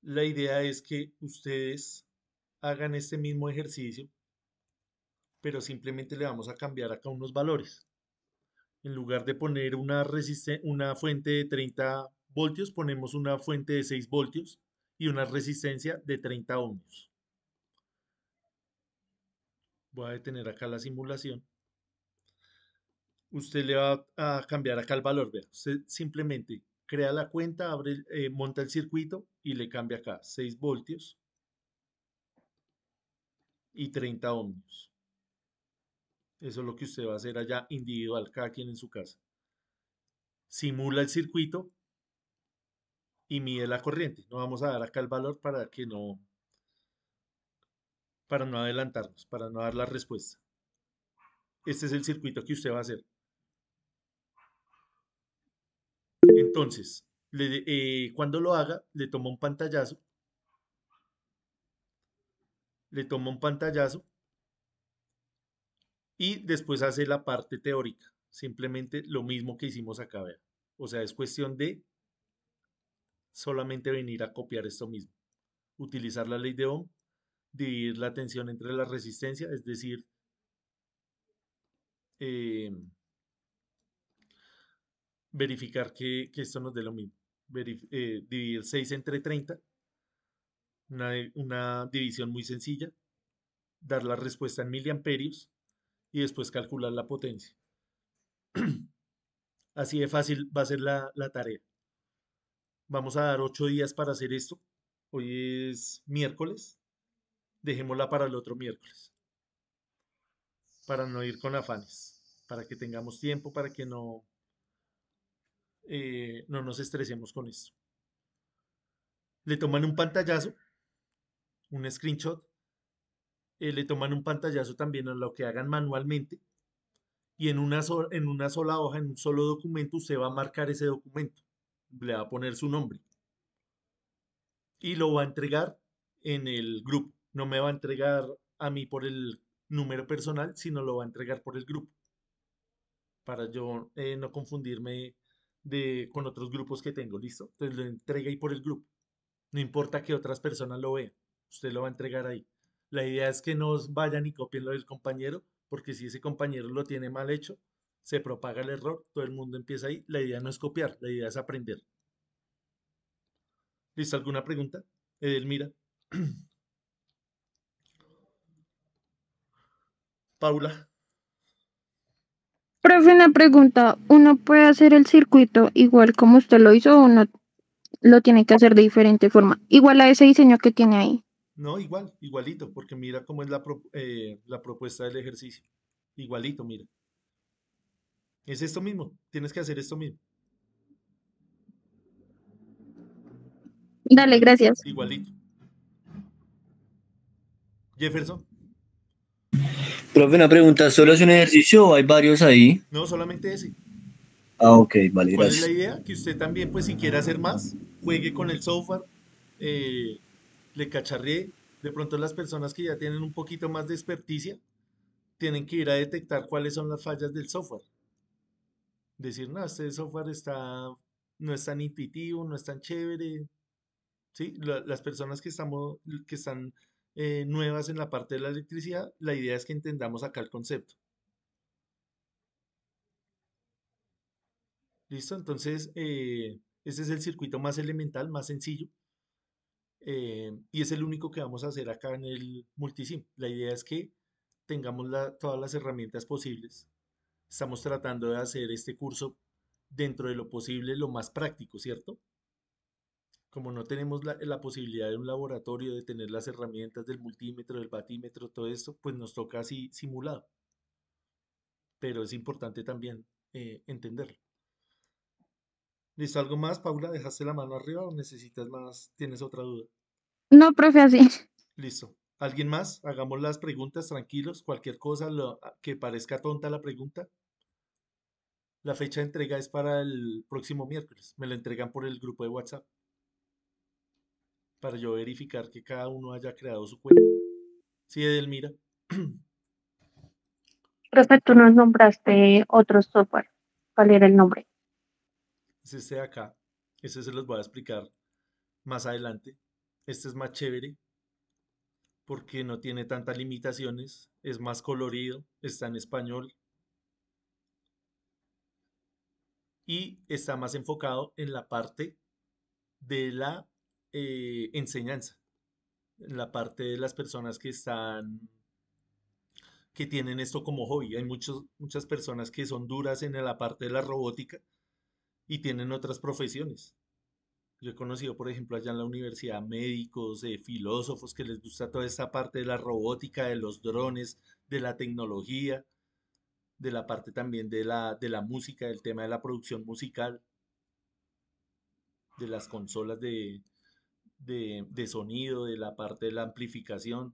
S1: La idea es que ustedes hagan este mismo ejercicio, pero simplemente le vamos a cambiar acá unos valores. En lugar de poner una fuente de 30 voltios, ponemos una fuente de 6 voltios y una resistencia de 30 ohmios. Voy a detener acá la simulación. Usted le va a cambiar acá el valor. Vea, usted simplemente crea la cuenta, monta el circuito y le cambia acá 6 voltios y 30 ohmios. Eso es lo que usted va a hacer allá individual, cada quien en su casa. Simula el circuito y mide la corriente. No vamos a dar acá el valor para no adelantarnos, para no dar la respuesta. Este es el circuito que usted va a hacer. Entonces, cuando lo haga, le toma un pantallazo y después hace la parte teórica. Simplemente lo mismo que hicimos acá, vea. O sea, es cuestión de solamente venir a copiar esto mismo. Utilizar la ley de Ohm, dividir la tensión entre la resistencia, es decir, eh, verificar que esto nos dé lo mismo. Dividir 6 entre 30, una división muy sencilla, dar la respuesta en miliamperios y después calcular la potencia. Así de fácil va a ser la tarea. Vamos a dar 8 días para hacer esto. Hoy es miércoles. Dejémosla para el otro miércoles. Para no ir con afanes. Para que tengamos tiempo, para que no nos estresemos con esto. Le toman un pantallazo, un screenshot. Le toman un pantallazo también a lo que hagan manualmente. Y en una sola hoja, en un solo documento, usted va a marcar ese documento. Le va a poner su nombre. Y lo va a entregar en el grupo. No me va a entregar a mí por el número personal, sino lo va a entregar por el grupo. Para yo no confundirme con otros grupos que tengo, ¿listo? Entonces lo entrega ahí por el grupo. No importa que otras personas lo vean, usted lo va a entregar ahí. La idea es que no vayan y copien lo del compañero, porque si ese compañero lo tiene mal hecho, se propaga el error, todo el mundo empieza ahí. La idea no es copiar, la idea es aprender. ¿Listo? ¿Alguna pregunta? Edelmira. Paula.
S2: Profe, una pregunta, ¿uno puede hacer el circuito igual como usted lo hizo o uno lo tiene que hacer de diferente forma? Igual a ese diseño que tiene ahí.
S1: No, igualito, porque mira cómo es la propuesta del ejercicio. Igualito, mira. Es esto mismo, tienes que hacer esto mismo.
S2: Dale, gracias.
S1: Igualito. Jefferson,
S10: Profe, una pregunta, ¿solo es un ejercicio o hay varios ahí?
S1: no solamente ese.
S10: Ah, ok, vale,
S1: ¿Cuál es la
S10: gracias.
S1: idea? Que usted también, pues si quiere hacer más, juegue con el software, eh, le cacharree. De pronto las personas que ya tienen un poquito más de experticia tienen que ir a detectar cuáles son las fallas del software. Decir, no, este software no es tan intuitivo, no es tan chévere. ¿Sí? Las personas que están nuevas en la parte de la electricidad, la idea es que entendamos acá el concepto. ¿Listo? Entonces, ese es el circuito más elemental, más sencillo, y es el único que vamos a hacer acá en el Multisim. La idea es que tengamos todas las herramientas posibles. Estamos tratando de hacer este curso dentro de lo posible, lo más práctico, ¿cierto? Como no tenemos la posibilidad de un laboratorio, de tener las herramientas del multímetro, del batímetro, todo esto, pues nos toca así simulado. Pero es importante también entenderlo. ¿Listo? ¿Algo más, Paula? ¿Dejaste la mano arriba o necesitas más? ¿Tienes otra duda?
S2: No, profe, así.
S1: Listo. ¿Alguien más? Hagamos las preguntas tranquilos. Cualquier cosa que parezca tonta la pregunta. La fecha de entrega es para el próximo miércoles. Me la entregan por el grupo de WhatsApp para yo verificar que cada uno haya creado su cuenta. Sí, Edelmira.
S8: Profe, tú nos nombraste otro software. ¿Cuál era el nombre?
S1: Es este de acá. Este se los voy a explicar más adelante. Este es más chévere porque no tiene tantas limitaciones. Es más colorido. Está en español. Y está más enfocado en la parte de la enseñanza. En la parte de las personas que tienen esto como hobby. Hay muchas personas que son duras en la parte de la robótica y tienen otras profesiones. Yo he conocido, por ejemplo, allá en la universidad médicos, filósofos que les gusta toda esta parte de la robótica, de los drones, de la tecnología, de la parte también de la música, del tema de la producción musical, de las consolas de sonido, de la parte de la amplificación,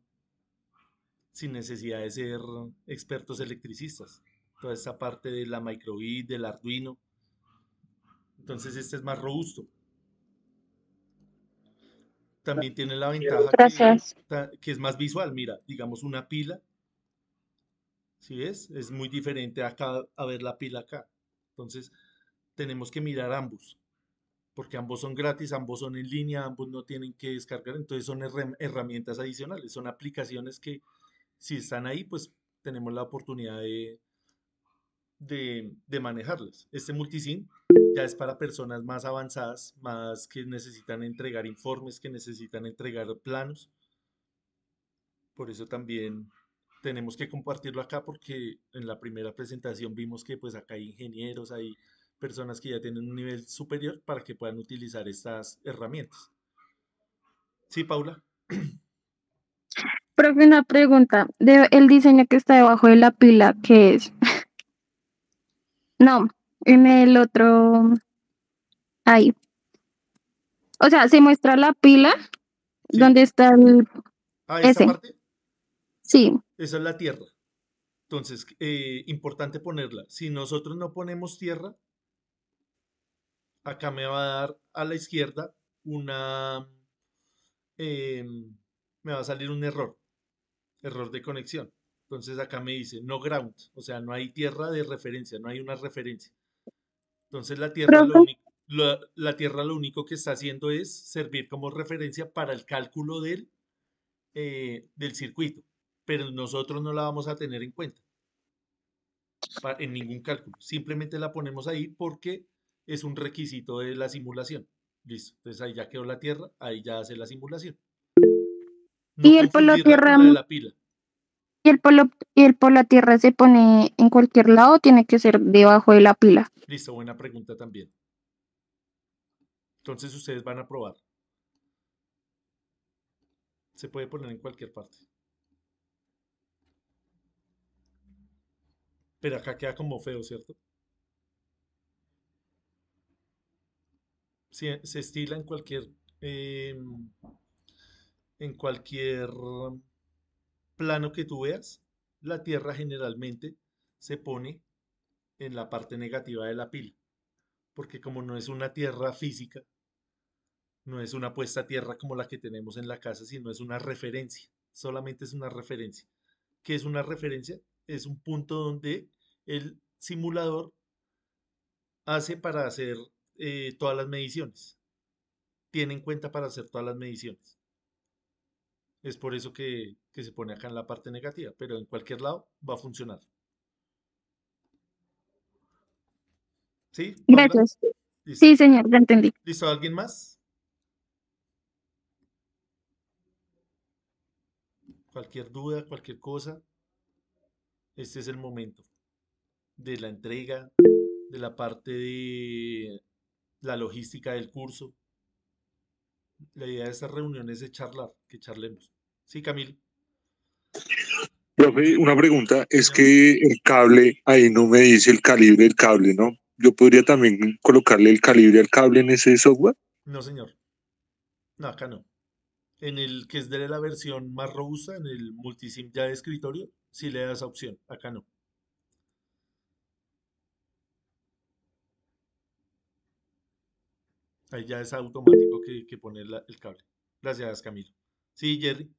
S1: sin necesidad de ser expertos electricistas. Toda esta parte de la microbit, del Arduino. Entonces este es más robusto. También tiene la ventaja
S8: Gracias.
S1: que es más visual. Mira, digamos una pila, ¿sí ves? Es muy diferente acá a ver la pila acá. Entonces tenemos que mirar ambos, porque ambos son gratis, ambos son en línea, ambos no tienen que descargar. Entonces son herramientas adicionales, son aplicaciones que si están ahí, pues tenemos la oportunidad de manejarlas. Este multisim ya es para personas más avanzadas, más que necesitan entregar informes, que necesitan entregar planos. Por eso también tenemos que compartirlo acá porque en la primera presentación vimos que pues acá hay ingenieros, hay personas que ya tienen un nivel superior para que puedan utilizar estas herramientas. Sí, Paula.
S2: Profe, una pregunta. El diseño que está debajo de la pila, ¿qué es? No, en el otro, ahí. O sea, se muestra la pila
S1: Sí.
S2: donde está el
S1: Esta
S2: ese.
S1: parte,
S2: Sí.
S1: esa es la tierra. Entonces, importante ponerla. Si nosotros no ponemos tierra, acá me va a dar a la izquierda una, me va a salir un error de conexión. Entonces acá me dice no ground, o sea, no hay tierra de referencia, no hay una referencia. Entonces
S2: Profe,
S1: la tierra lo único que está haciendo es servir como referencia para el cálculo del circuito, pero nosotros no la vamos a tener en cuenta en ningún cálculo. Simplemente la ponemos ahí porque es un requisito de la simulación. Listo. Entonces ahí ya quedó la tierra, ahí ya hace la simulación. No
S2: y el polo
S1: confundirla con
S2: tierra,
S1: la de la pila.
S2: y el polo tierra se pone en cualquier lado, tiene que ser debajo de la pila.
S1: Listo, buena pregunta también. Entonces ustedes van a probar. Se puede poner en cualquier parte. Pero acá queda como feo, ¿cierto? Se estila en cualquier plano que tú veas, la Tierra generalmente se pone en la parte negativa de la pila, porque como no es una Tierra física, no es una puesta a tierra como la que tenemos en la casa, sino es una referencia, solamente es una referencia. ¿Qué es una referencia? Es un punto donde el simulador hace para hacer todas las mediciones, tiene en cuenta para hacer todas las mediciones. Es por eso que se pone acá en la parte negativa, pero en cualquier lado va a funcionar. ¿Sí, Paula?
S2: Gracias.
S1: Listo.
S2: Sí, señor, ya entendí.
S1: ¿Listo? ¿Alguien más? Cualquier duda, cualquier cosa, este es el momento de la entrega, de la parte de la logística del curso. La idea de estas reuniones es charlar, que charlemos. Sí, Camilo.
S11: Profe, una pregunta, es
S1: Señor.
S11: que el cable, ahí no me dice el calibre del cable, ¿no? ¿Yo podría también colocarle el calibre al cable en ese software?
S1: No, señor. No, acá no. En el que es de la versión más robusta, en el multisim ya de escritorio, sí le da esa opción. Acá no. Ahí ya es automático que pone el cable. Gracias, Camilo. Sí, Jerry.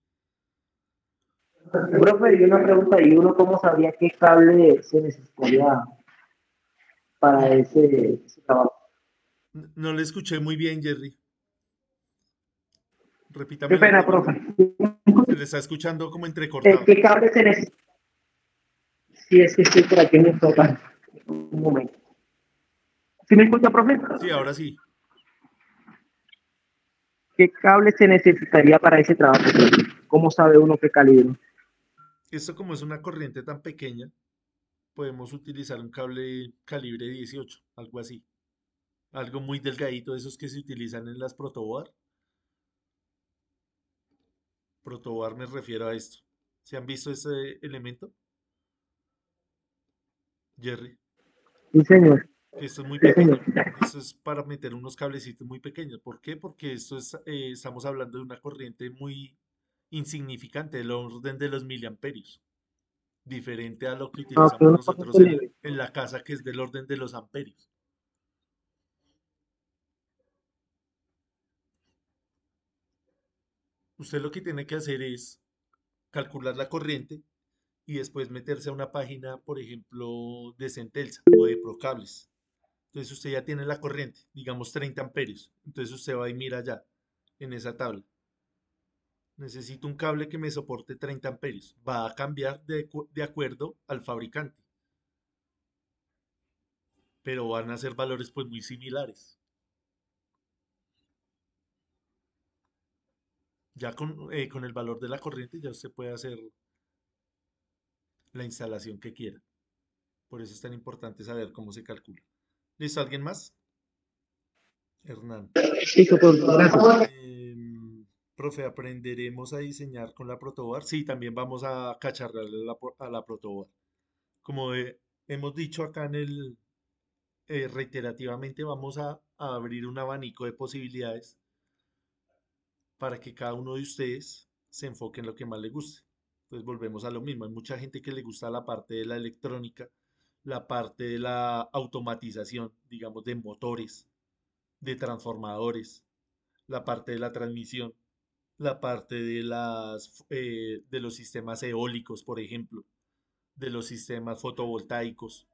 S7: Profe, y una pregunta, ¿y uno cómo sabría qué cable se necesitaría para ese trabajo?
S1: No le escuché muy bien, Jerry.
S7: Qué
S1: Repítamelo,
S7: pena,
S1: por favor.
S7: profe.
S1: Se le está escuchando como entrecortado.
S7: ¿Qué cable se necesita? Si es que estoy por aquí en el total. Un momento. ¿Sí me escucha, profe?
S1: Sí, ahora sí.
S7: ¿Qué cable se necesitaría para ese trabajo, profe? ¿Cómo sabe uno qué calibre?
S1: Esto como es una corriente tan pequeña, podemos utilizar un cable calibre 18, algo así. Algo muy delgadito, de esos que se utilizan en las protoboard. Protoboard me refiero a esto. ¿Se han visto ese elemento? Jerry,
S7: Sí, señor.
S1: que esto es muy
S7: Sí, señor.
S1: pequeño. Esto es para meter unos cablecitos muy pequeños. ¿Por qué? Porque esto es, estamos hablando de una corriente muy insignificante, del orden de los miliamperios. Diferente a lo que
S7: Aunque
S1: utilizamos
S7: una
S1: nosotros
S7: corriente leve.
S1: en la casa, que es del orden de los amperios. Usted lo que tiene que hacer es calcular la corriente y después meterse a una página, por ejemplo, de Centelsa o de Procables. Entonces usted ya tiene la corriente, digamos 30 amperios. Entonces usted va y mira ya en esa tabla. Necesito un cable que me soporte 30 amperios. Va a cambiar de acuerdo al fabricante, pero van a ser valores pues muy similares. Ya con el valor de la corriente ya usted puede hacer la instalación que quiera. Por eso es tan importante saber cómo se calcula. ¿Listo? ¿Alguien más? Hernán.
S7: Listo, profe. Gracias.
S1: Profe, ¿aprenderemos a diseñar con la protoboard? Sí, también vamos a cacharrarle a la protoboard. Como hemos dicho acá en reiterativamente, vamos a abrir un abanico de posibilidades para que cada uno de ustedes se enfoque en lo que más le guste. Entonces volvemos a lo mismo. Hay mucha gente que le gusta la parte de la electrónica, la parte de la automatización, digamos, de motores, de transformadores, la parte de la transmisión, la parte de los sistemas eólicos, por ejemplo, de los sistemas fotovoltaicos.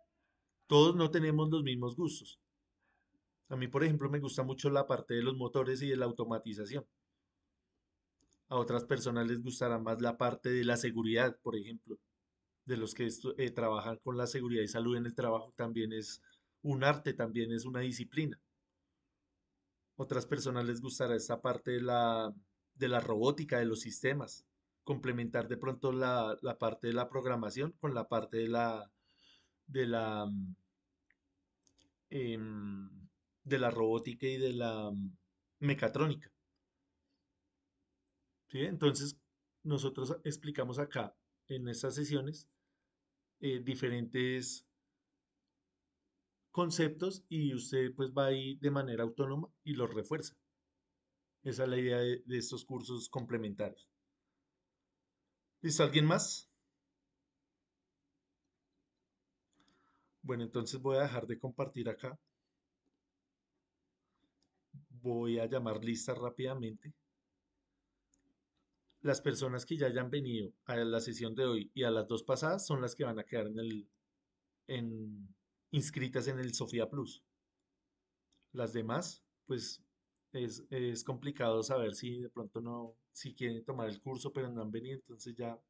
S1: Todos no tenemos los mismos gustos. A mí, por ejemplo, me gusta mucho la parte de los motores y de la automatización. A otras personas les gustará más la parte de la seguridad, por ejemplo, de los que trabajan con la seguridad y salud en el trabajo. También es un arte, también es una disciplina. Otras personas les gustará esta parte de la robótica, de los sistemas. Complementar de pronto la parte de la programación con la parte de la, em, de la robótica y de la mecatrónica. ¿Sí? Entonces, nosotros explicamos acá en estas sesiones diferentes conceptos y usted pues va ahí de manera autónoma y los refuerza. Esa es la idea de estos cursos complementarios. ¿Listo? ¿Alguien más? Bueno, entonces voy a dejar de compartir acá. Voy a llamar lista rápidamente. Las personas que ya hayan venido a la sesión de hoy y a las dos pasadas son las que van a quedar inscritas en el Sofía Plus. Las demás, pues es complicado saber si de pronto no, si quieren tomar el curso, pero no han venido, entonces ya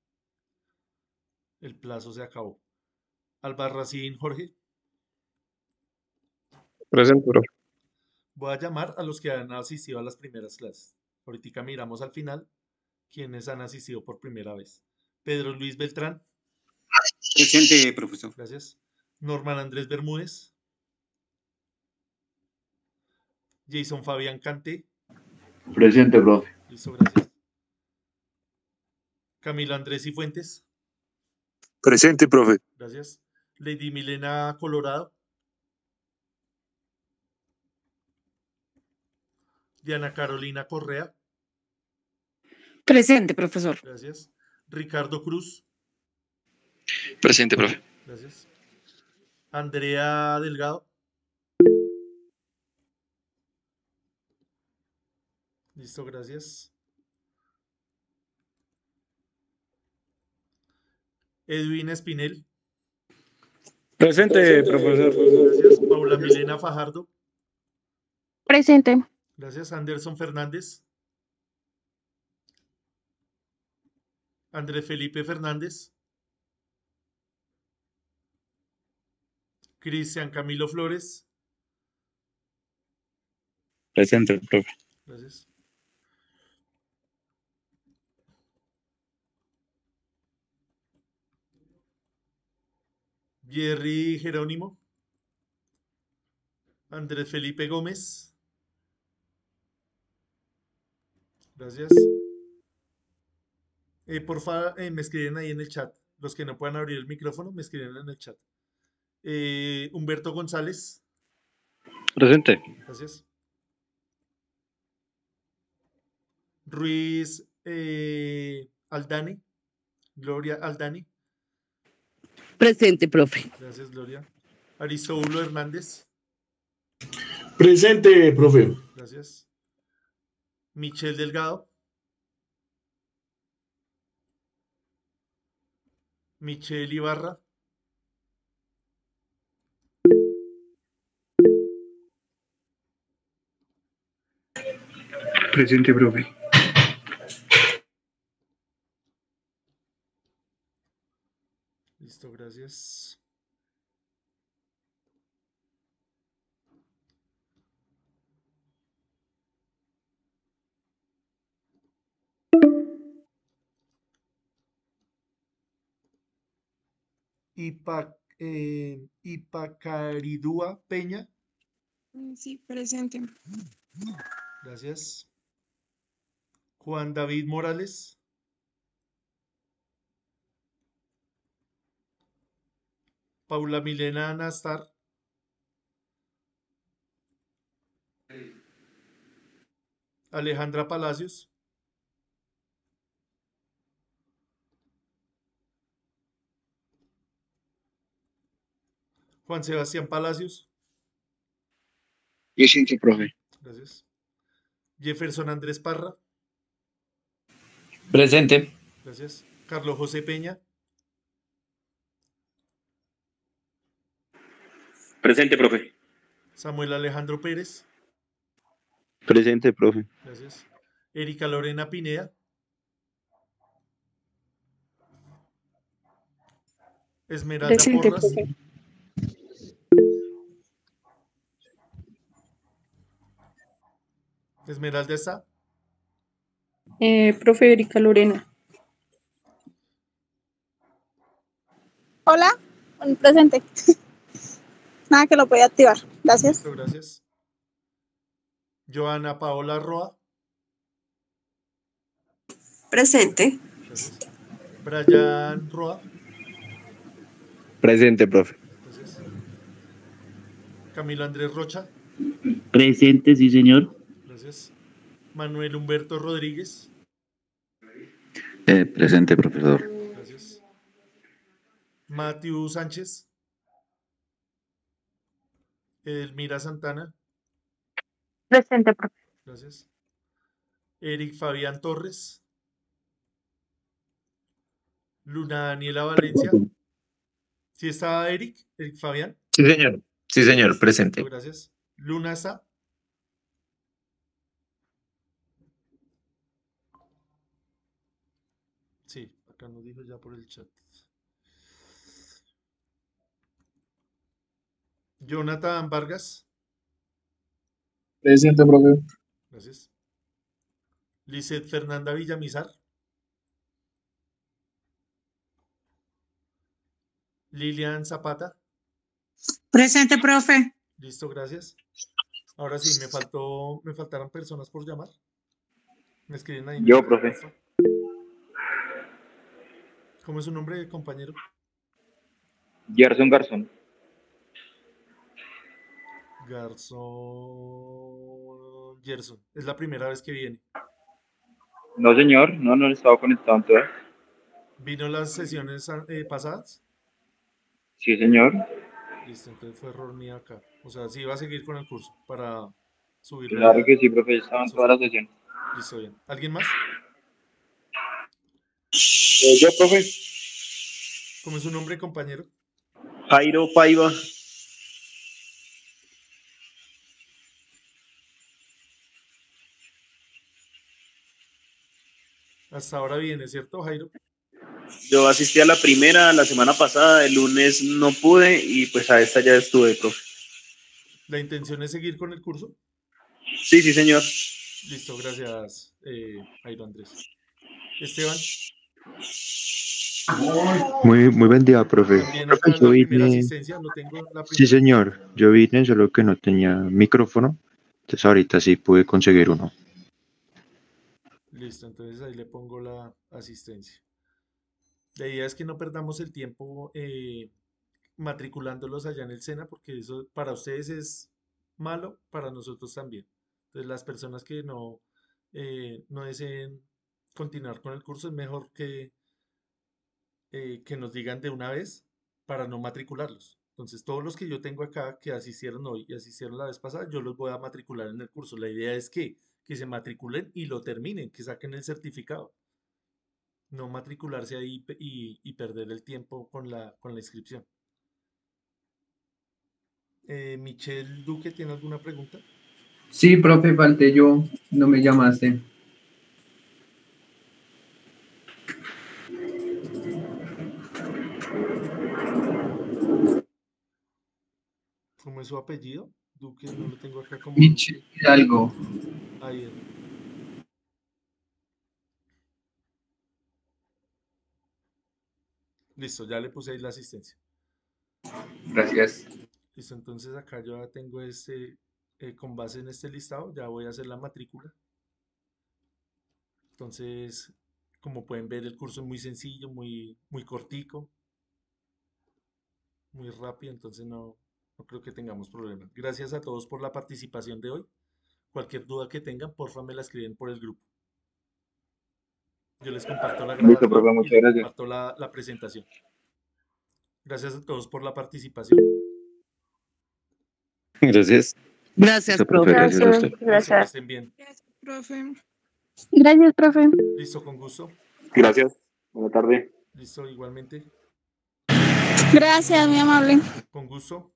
S1: el plazo se acabó. Albarracín, Jorge,
S3: Presente, profe.
S1: voy a llamar a los que han asistido a las primeras clases. Ahorita miramos al final quienes han asistido por primera vez. Pedro Luis Beltrán,
S9: Presente, profesor.
S1: gracias. Norman Andrés Bermúdez, Jason Fabián Canté,
S12: Presente, profe.
S1: listo, gracias. Camilo Andrés Cifuentes,
S11: Presente, profe.
S1: gracias. Lady Milena Colorado, Diana Carolina Correa,
S13: Presente, profesor.
S1: gracias. Ricardo Cruz,
S14: Presente, profe.
S1: gracias. Andrea Delgado, listo, gracias. Edwin Espinel,
S3: Presente, profesor.
S1: gracias. Paula Milena Fajardo,
S2: Presente.
S1: gracias. Anderson Fernández, Andrés Felipe Fernández, Cristian Camilo Flores,
S14: Presente, profe.
S1: gracias. Jerry Jerónimo, Andrés Felipe Gómez, gracias. Porfa, me escriben ahí en el chat. Los que no puedan abrir el micrófono, me escriben en el chat. Humberto González,
S3: Presente.
S1: gracias. Ruiz Aldani, Gloria Aldani,
S5: Presente, profe.
S1: gracias Gloria. Aristóbulo Hernández,
S12: Presente, profe.
S1: gracias. Michelle Delgado, Michelle Ibarra,
S6: Presente, profe.
S1: listo, gracias. Ipacaridúa Peña,
S13: Sí, presente.
S1: gracias. Juan David Morales, Paula Milena Nastar, Alejandra Palacios, Juan Sebastián Palacios,
S12: Presente, profe.
S1: gracias. Jefferson Andrés Parra,
S10: Presente.
S1: gracias. Carlos José Peña,
S14: Presente, profe.
S1: Samuel Alejandro Pérez,
S14: Presente, profe.
S1: gracias. Erika Lorena Pineda, Esmeralda
S8: Presente,
S1: Porras,
S8: profe.
S1: Esmeralda está,
S8: Profe Erika Lorena.
S15: Hola, presente. Nada que lo pueda activar. Gracias.
S1: listo, gracias. Joana Paola Roa,
S13: Presente.
S1: gracias. Brian Roa,
S3: Presente, profe.
S1: gracias. Camilo Andrés Rocha,
S10: Presente, sí, señor.
S1: gracias. Manuel Humberto Rodríguez,
S14: Presente, profesor.
S1: Gracias. Matthew Sánchez. Elmira Santana.
S8: Presente, profe.
S1: Gracias. Eric Fabián Torres. Luna Daniela Valencia. ¿Sí está Eric? Eric Fabián.
S16: Sí, señor. Sí, señor, presente.
S1: Gracias. Luna está. Sí, acá nos dijo ya por el chat. Jonathan Vargas.
S17: Presente, profe.
S1: Gracias. Lizeth Fernanda Villamizar. Lilian Zapata.
S18: Presente, profe.
S1: Listo, gracias. Ahora sí, me faltaron personas por llamar. Me escriben ahí.
S12: Yo, profe.
S1: ¿Cómo es su nombre, compañero?
S12: Gerson Garzón.
S1: Gerson. Es la primera vez que viene.
S12: No, señor. No he estado conectado entonces.
S1: ¿Vino las sesiones pasadas?
S12: Sí, señor.
S1: Listo, entonces fue error mío acá. O sea, sí iba a seguir con el curso para subirlo.
S12: Claro que sí, profe. Estaban todas las sesiones.
S1: Listo, bien. ¿Alguien más?
S12: Yo, profe.
S1: ¿Cómo es su nombre, compañero?
S14: Jairo Paiva.
S1: Hasta ahora viene, ¿cierto, Jairo?
S14: Yo asistí a la primera la semana pasada, el lunes no pude y pues a esta ya estuve, profe.
S1: ¿La intención es seguir con el curso?
S14: Sí, sí, señor.
S1: Listo, gracias, Jairo Andrés. Esteban.
S19: Muy buen día, profe.
S1: También
S19: Profe,
S1: acá
S19: yo
S1: la primera
S19: vine.
S1: asistencia, lo tengo la
S19: Sí,
S1: primera.
S19: señor. Yo vine, solo que no tenía micrófono. Entonces ahorita sí pude conseguir uno.
S1: Listo, entonces ahí le pongo la asistencia. La idea es que no perdamos el tiempo matriculándolos allá en el SENA, porque eso para ustedes es malo, para nosotros también. Entonces, las personas que no deseen continuar con el curso, es mejor que nos digan de una vez para no matricularlos. Entonces, todos los que yo tengo acá que asistieron hoy y asistieron la vez pasada, yo los voy a matricular en el curso. La idea es que se matriculen y lo terminen, que saquen el certificado. No matricularse ahí y perder el tiempo con la inscripción. Michelle Duque, ¿tiene alguna pregunta?
S4: Sí, profe, falté yo. No me llamaste.
S1: ¿Cómo es su apellido? Duque, no lo tengo acá como
S4: Michelle Hidalgo.
S1: ahí. Listo, ya le puse ahí la asistencia.
S4: Gracias.
S1: Listo, entonces acá yo ya tengo con base en este listado, ya voy a hacer la matrícula. Entonces, como pueden ver, el curso es muy sencillo, muy cortico, muy rápido, entonces no creo que tengamos problemas. Gracias a todos por la participación de hoy. Cualquier duda que tengan, porfa me la escriben por el grupo. Yo les comparto la
S12: Listo,
S1: grabación
S12: profe,
S1: y
S12: muchas
S1: les
S12: gracias.
S1: comparto la presentación. Gracias a todos por la participación.
S14: Gracias.
S5: Gracias,
S14: Listo,
S5: profe.
S14: Gracias a usted.
S1: Listo, que
S8: Gracias.
S1: estén bien.
S13: Profe.
S2: Gracias, profe.
S1: Listo, con gusto.
S12: Gracias. Buena tarde.
S1: Listo, igualmente.
S15: Gracias, muy amable.
S1: Con gusto.